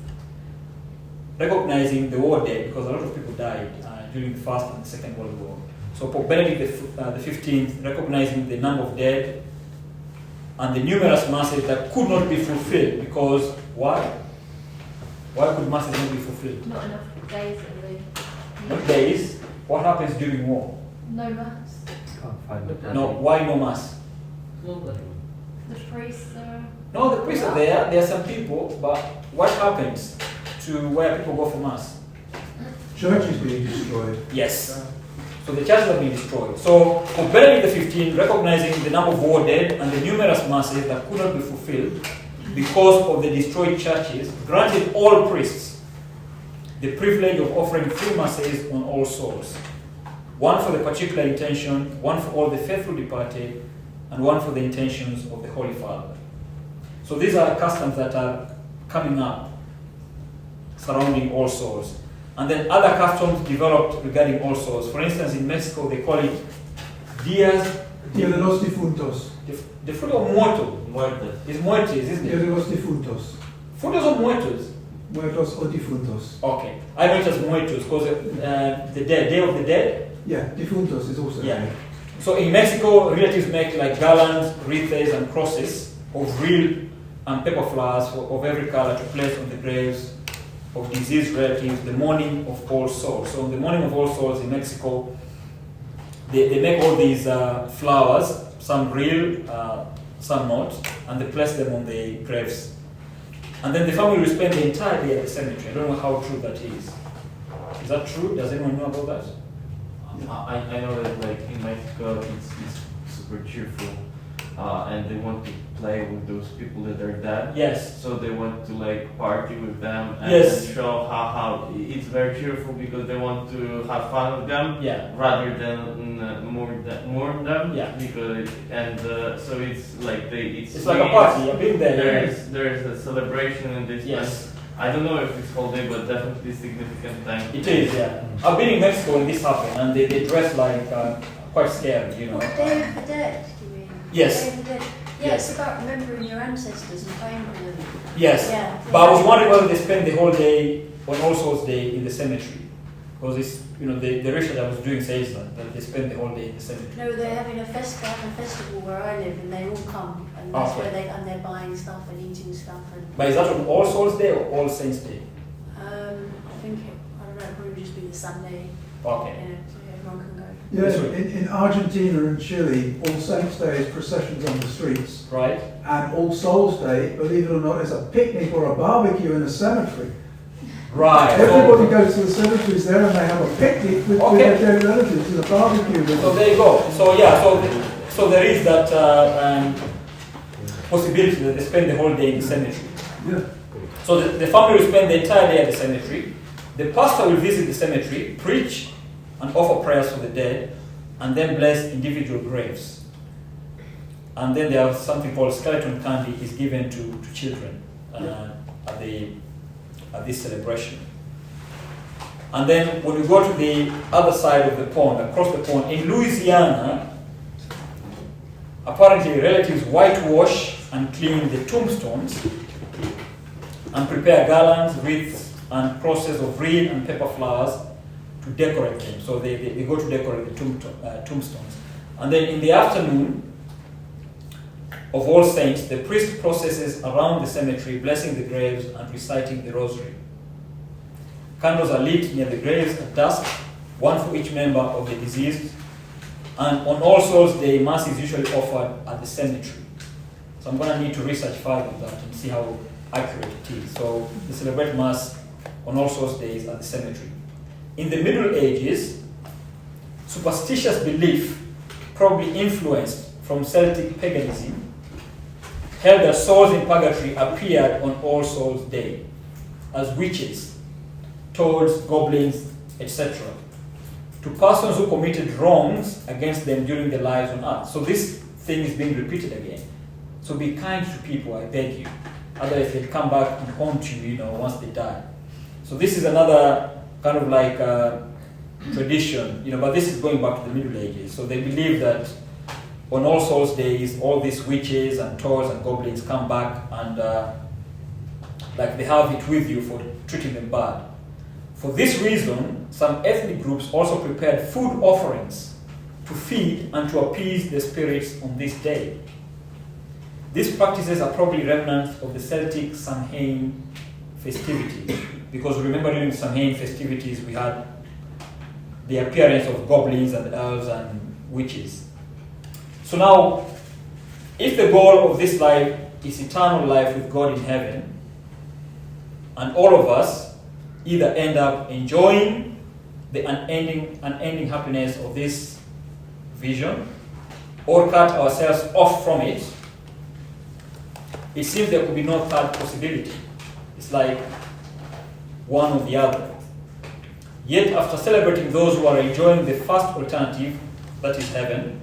recognizing the war dead, because a lot of people died during the First and the Second World War. So Pope Benedict XV, recognizing the number of dead and the numerous masses that could not be fulfilled, because why? Why could masses not be fulfilled? Not enough days at the Not days. What happens during war? no mass. Can't find it. No, why no mass? The priests are No, the priests are there. There are some people, but what happens to where people go for mass? Church is being destroyed. Yes. So the churches have been destroyed. So Pope Benedict XV, recognizing the number of war dead and the numerous masses that could not be fulfilled because of the destroyed churches, granted all priests the privilege of offering 3 masses on All Souls. One for the particular intention, one for all the faithful departed, and one for the intentions of the Holy Father. So these are customs that are coming up surrounding All Souls. And then other customs developed regarding All Souls. For instance, in Mexico, they call it Dia de los Difuntos. the fruit of muerto. Muertes. It's muertes, isn't Dia it? de los Difuntos. Frutos or muertos? Muertos o difuntos. Okay. I know it as muertos because the dead, Day of the Dead. Yeah, difuntos is also Yeah. So in Mexico, relatives make like garlands, wreaths, and crosses of real and paper flowers of every color to place on the graves of deceased relatives the morning of All Souls. So on the morning of All Souls in Mexico, they make all these flowers, some real, some not, and they place them on the graves. And then the family will spend the entire day at the cemetery. I don't know how true that is. Is that true? Does anyone know about that? I know that like in Mexico it's super cheerful, and they want to play with those people that are dead. Yes. So they want to like party with them and Yes. show how it's very cheerful because they want to have fun with them. Yeah. Rather than mourn them. Yeah. Because so it's like It's like a party. I've been there. There's a celebration in this. Yes. I don't know if it's whole day, but definitely significant time. It is, yeah. I've been in Mexico when this happened, and they dress like quite scary, you know. What, Day of the Dead, do you mean? Yes. Day of the Dead. Yeah, Yes. it's about remembering your ancestors and praying for them. Yes. Yeah. But I was wondering whether they spend the whole day on All Souls Day in the cemetery. Because it's, you know, the research I was doing says that they spend the whole day in the cemetery. No, they're having a festival where I live, and they all come, and that's Okay. where they're buying stuff and eating stuff. And But is that on All Souls Day or All Saints Day? I think I don't know, it'll probably just be the Sunday, Okay. you know, so everyone can go. Yeah, That's right. in Argentina and Chile, All Saints Day is processions on the streets. Right? And All Souls Day, believe it or not, is a picnic or a barbecue in a cemetery. Right. Everybody So, goes to the cemeteries there and they have a picnic with Okay. their dead relatives and a barbecue with so them. there you go. So yeah, so there is that possibility that they spend the whole day in the cemetery. Yeah. So the family will spend the entire day at the cemetery. The pastor will visit the cemetery, preach, and offer prayers for the dead. and then bless individual graves. And then there was something called skeleton candy is given to children at this celebration. And then when we go to the other side of the pond, across the pond, in Louisiana, apparently relatives whitewash and clean the tombstones and prepare garlands, wreaths, and process of reed and paper flowers to decorate them. So they go to decorate the tombstones. And then in the afternoon of All Saints, the priest processes around the cemetery, blessing the graves and reciting the rosary. Candles are lit near the graves at dusk, one for each member of the deceased. And on All Souls Day, Mass is usually offered at the cemetery. So I'm going to need to research further on that and see how accurate it is. So they celebrate Mass on All Souls Days at the cemetery. In the Middle Ages, superstitious belief, probably influenced from Celtic paganism, held that souls in purgatory appeared on All Souls Day as witches, toads, goblins, etc., to persons who committed wrongs against them during their lives on earth. So this thing is being repeated again. So be kind to people, I beg you. Otherwise they'll come back and haunt you, once they die. So this is another kind of like tradition, but this is going back to the Middle Ages. So they believe that on All Souls Days, all these witches and toads and goblins come back and they have it with you for treating them bad. For this reason, some ethnic groups also prepared food offerings to feed and to appease the spirits on this day. These practices are probably remnants of the Celtic Samhain festivities, because remember during the Samhain festivities we had the appearance of goblins and elves and witches. So now, if the goal of this life is eternal life with God in heaven, and all of us either end up enjoying the unending happiness of this vision, or cut ourselves off from it, it seems there could be no third possibility. It's like one or the other. Yet, after celebrating those who are enjoying the first alternative, that is heaven,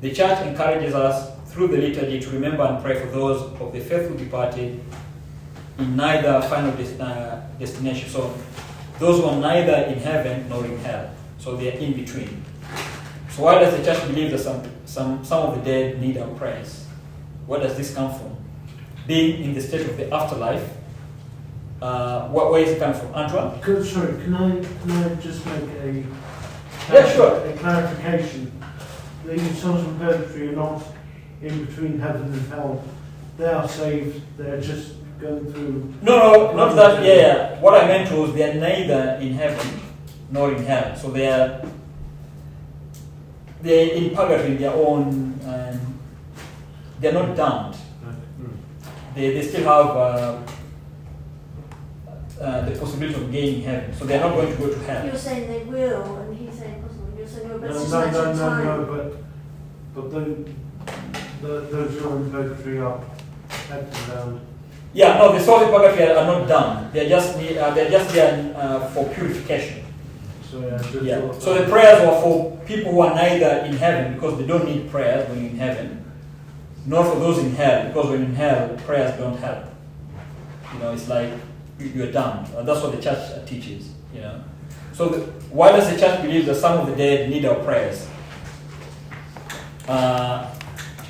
the Church encourages us through the liturgy to remember and pray for those of the faithful departed in neither final destination. So those who are neither in heaven nor in hell. So they are in between. So why does the Church believe that some of the dead need our prayers? Where does this come from? Being in the state of the afterlife, where is it coming from? Antoine? Sorry, can I just make a clarification? These souls in purgatory are not in between heaven and hell. They are saved. They're just going through. No, not that. Yeah. What I meant was they are neither in heaven nor in hell. So they're in purgatory in their own. They're not damned. They still have the possibility of gaining heaven. So they're not going to go to hell. You're saying they will, and he's saying possible. You're saying no, but it's just No, but those who are in purgatory are heads and down. Yeah, no, the souls in purgatory are not done. They're just there for purification. So So the prayers are for people who are neither in heaven, because they don't need prayers when you're in heaven, nor for those in hell, because when in hell prayers don't help. It's like you're done. That's what the Church teaches. So why does the Church believe that some of the dead need our prayers?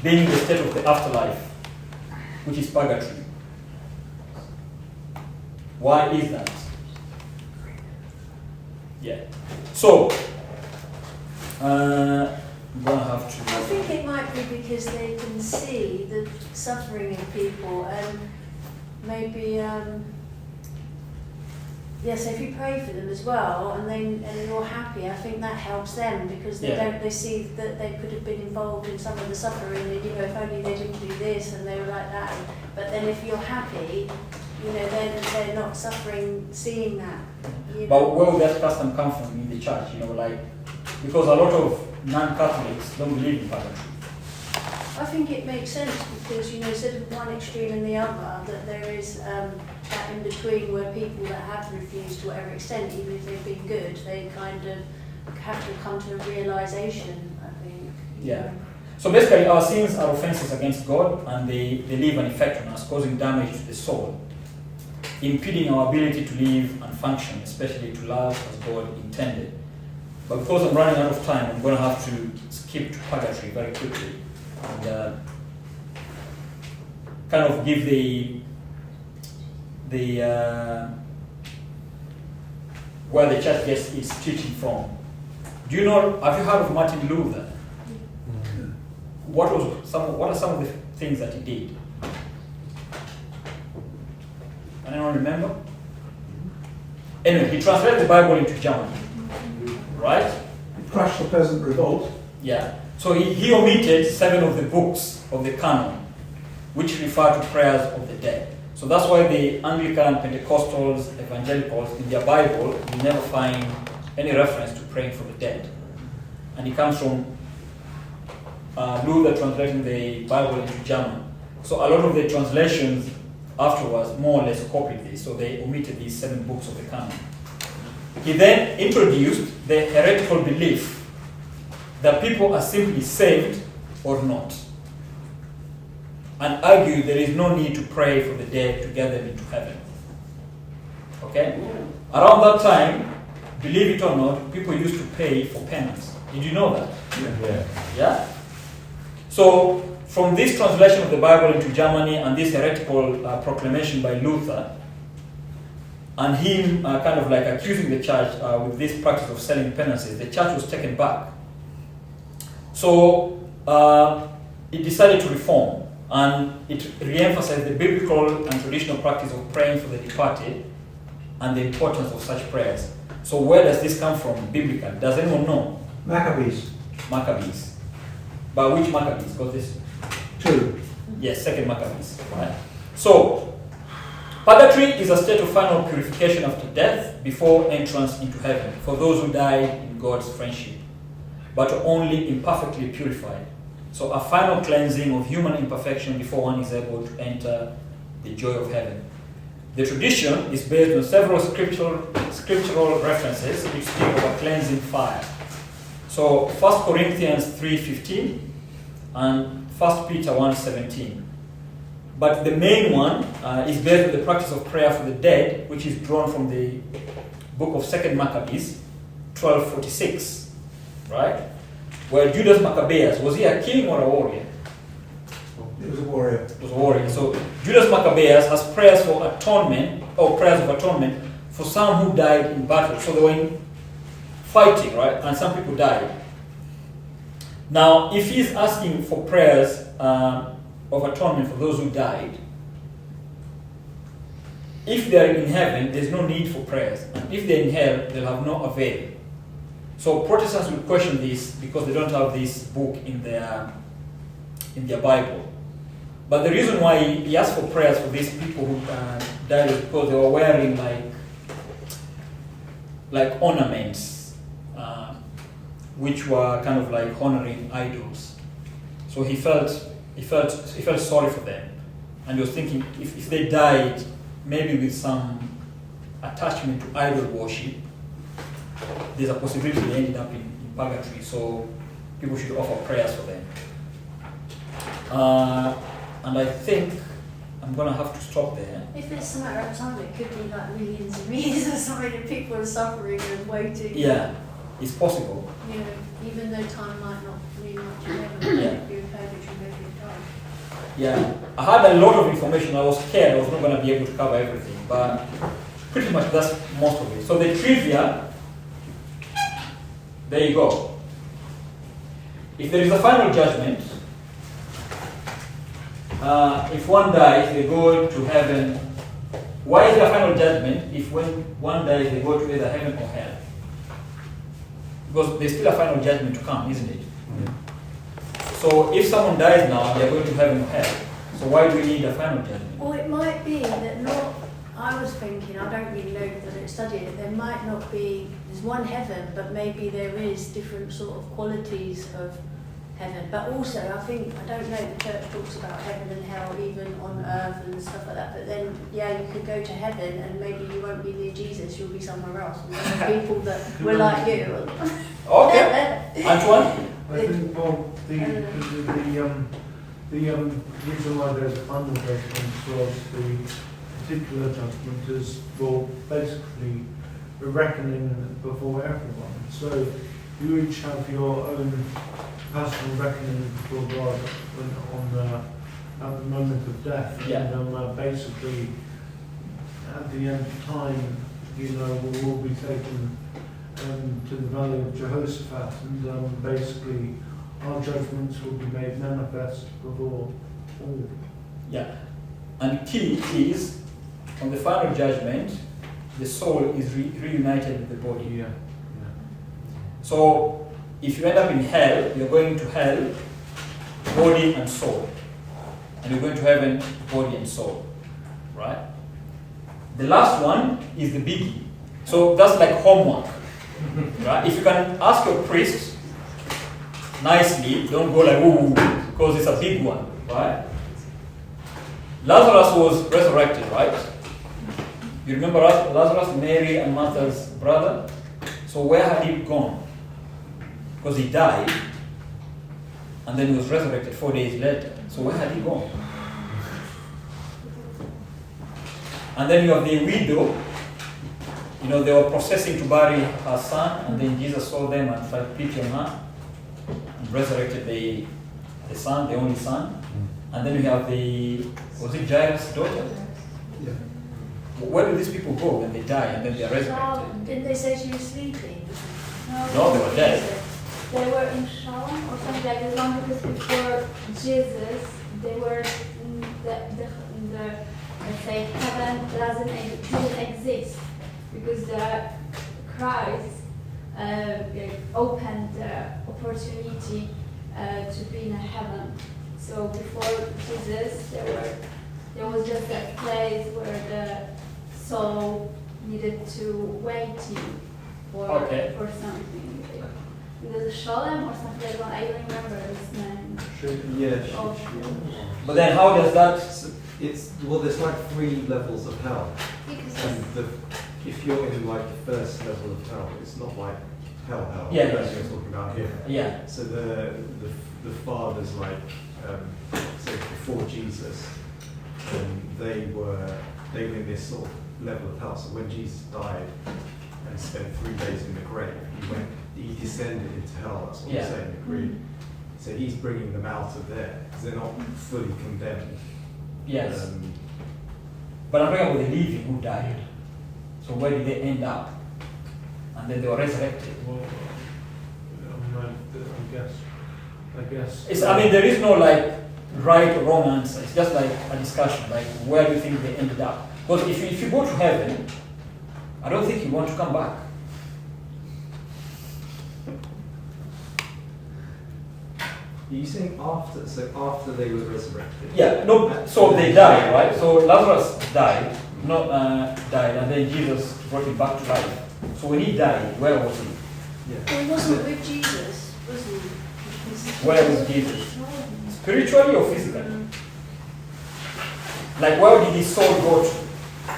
Being in the state of the afterlife, which is purgatory. Why is that? Yeah. So, I'm going to have to... I think it might be because they can see the suffering of people, and maybe... Yes, if you pray for them as well, and you're happy, I think that helps them, because they see that they could have been involved in some of the suffering, and if only they didn't do this and they were like that. But then if you're happy, they're not suffering seeing that. But where would that custom come from in the Church? Because a lot of non-Catholics don't believe in purgatory. I think it makes sense because, instead of one extreme and the other, that there is that in between where people that have refused to whatever extent, even if they've been good, they kind of have to come to a realization, I think. Yeah. So basically, our sins are offenses against God, and they leave an effect on us, causing damage to the soul, impeding our ability to live and function, especially to love as God intended. But because I'm running out of time, I'm going to have to skip to purgatory very quickly and kind of give the where the church gets its teaching from. Do you know? Have you heard of Martin Luther? What are some of the things that he did? Anyone remember? Anyway, he translated the Bible into German, right? He crushed the peasant revolt. Yeah. So he omitted 7 of the books of the canon, which refer to prayers of the dead. So that's why the Anglican, Pentecostals, Evangelicals, in their Bible, you never find any reference to praying for the dead. And it comes from Luther translating the Bible into German. So a lot of the translations afterwards more or less copied this, so they omitted these 7 books of the canon. He then introduced the heretical belief that people are simply saved or not, and argued there is no need to pray for the dead to get them into heaven. Okay? Around that time, believe it or not, people used to pay for penance. Did you know that? Yeah? So, from this translation of the Bible into Germany and this heretical proclamation by Luther, and him kind of like accusing the church with this practice of selling penances, the church was taken back. So, it decided to reform, and it re-emphasized the biblical and traditional practice of praying for the departed and the importance of such prayers. So where does this come from biblically? Does anyone know? Maccabees. Maccabees. By which Maccabees? Because this 2. Yes, 2nd Maccabees. Right. So purgatory is a state of final purification after death before entrance into heaven for those who died in God's friendship, but only imperfectly purified. So a final cleansing of human imperfection before one is able to enter the joy of heaven. The tradition is based on several scriptural references which speak of a cleansing fire. So 1 Corinthians 3:15 and 1 Peter 1:17. But the main one is based on the practice of prayer for the dead, which is drawn from the book of 2nd Maccabees 12:46, right? Where Judas Maccabeus, was he a king or a warrior? He was a warrior. It was a warrior. So Judas Maccabeus has prayers for atonement, or prayers of atonement, for some who died in battle. So they were fighting, right? And some people died. Now, if he's asking for prayers of atonement for those who died, if they're in heaven, there's no need for prayers. And if they're in hell, they'll have no avail. So Protestants will question this because they don't have this book in their Bible. But the reason why he asked for prayers for these people who died is because they were wearing like ornaments, which were kind of like honoring idols. So he felt sorry for them, and he was thinking if they died maybe with some attachment to idol worship, there's a possibility they ended up in purgatory. So people should offer prayers for them. And I think I'm going to have to stop there. If it's some matter of time, it could be like millions and millions or something, and people are suffering and waiting. Yeah, it's possible. You know, even though time might not mean much in heaven, Yeah. it could be a purgatory every time. Yeah, I had a lot of information. I was scared I was not going to be able to cover everything, but pretty much that's most of it. So the trivia, there you go. If there is a final judgment, if one dies, they go to heaven. Why is there a final judgment if when one dies, they go to either heaven or hell? Because there's still a final judgment to come, isn't it? So if someone dies now, they're going to heaven or hell. So why do we need a final judgment? Well, it might be that not, I was thinking, I don't really know because I don't study it, there might not be, there's one heaven, but maybe there is different sort of qualities of heaven. But also, I think, I don't know, the church talks about heaven and hell even on earth and stuff like that, but then, yeah, you could go to heaven and maybe you won't be near Jesus, you'll be somewhere else. And there are people that were like you. Okay. Antoine? I think, well, the reason why there's final judgment was the particular judgment is, well, basically a reckoning before everyone. So you each have your own personal reckoning before God at the moment of death. Yeah. And basically, at the end of time, you know, we'll all be taken to the valley of Jehoshaphat, and basically our judgments will be made manifest before all. Yeah. And key is, on the final judgment, the soul is reunited with the body. Yeah. So, if you end up in hell, you're going to hell, body and soul. And you're going to heaven, body and soul. Right? The last one is the biggie. So, that's like homework. Right? If you can ask your priest nicely, don't go like, ooh, because it's a big one. Right? Lazarus was resurrected, right? You remember Lazarus, Mary and Martha's brother? So where had he gone? Because he died, and then he was resurrected 4 days later. So where had he gone? And then you have the widow. You know, they were processing to bury her son, and then Jesus saw them and felt pity on her, and resurrected the son, the only son. And then we have was it Jairus' daughter? Yeah. Where do these people go when they die and then they are resurrected? Didn't they say she was sleeping? No, they were dead. They were in Shalom or something like that, long because before Jesus, they were in the let's say, heaven didn't exist, because the Christ opened the opportunity to be in a heaven. So before Jesus, there was just a place where the soul needed to waiting for something. There's a Shalom or something like that. I don't remember his name. Yeah. But then how does that... There's like 3 levels of hell. And if you're in like the first level of hell, it's not like hell. Yeah, as you're talking about here. Yeah. So the fathers, like, so before Jesus, they were in this sort of level of hell. So when Jesus died and spent 3 days in the grave, he descended into hell. That's what I'm saying. Agreed. So he's bringing them out of there because they're not fully condemned. Yes. But I'm talking about the living who died. So where did they end up? And then they were resurrected. Well, I guess. There is no like right or wrong answer. It's just like a discussion. Like, where do you think they ended up? Because if you go to heaven, I don't think you want to come back. Are you saying after they were resurrected? Yeah, no, so they died, right? So Lazarus died, and then Jesus brought him back to life. So when he died, where was he? Yeah. Well, he wasn't with Jesus, was he? Where was Jesus? Spiritually or physically? Like, where did his soul go to? I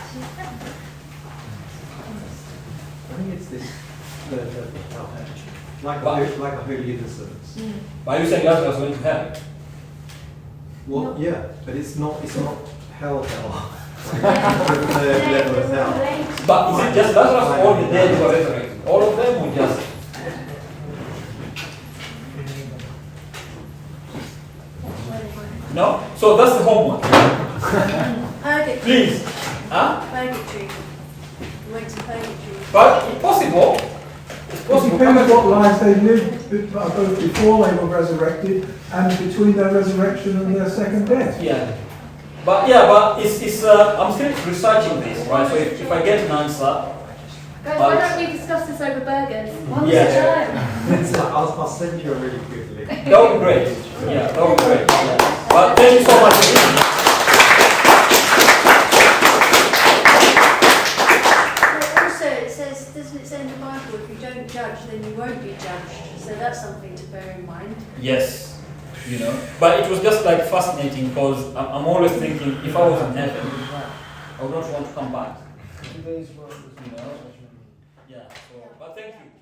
think it's this third level of hell, like a holy innocence. But you saying Lazarus went to hell? Well, yeah, but it's not hell. The third level of hell. But is it just Lazarus or the dead were resurrected? All of them, or just? No? So that's the homework. Purgatory. Please. Huh? Purgatory. We went to purgatory. But it's possible. It's It possible. depends what lives they lived, both before they were resurrected and between their resurrection and their second death. Yeah. But it's I'm still researching this, right? So if I get an answer, Guys, why don't we discuss this over burgers? One Yeah. at a time. I'll send you a really quick link. that would be great. Yeah, that would be great. Yeah. But thank you so much for listening. Also, it says, doesn't it say in the Bible, if you don't judge, then you won't be judged. So that's something to bear in mind. Yes. You know, but it was just like fascinating because I'm always thinking if I was in heaven, I would not want to come back. You know, yeah. So, but thank you.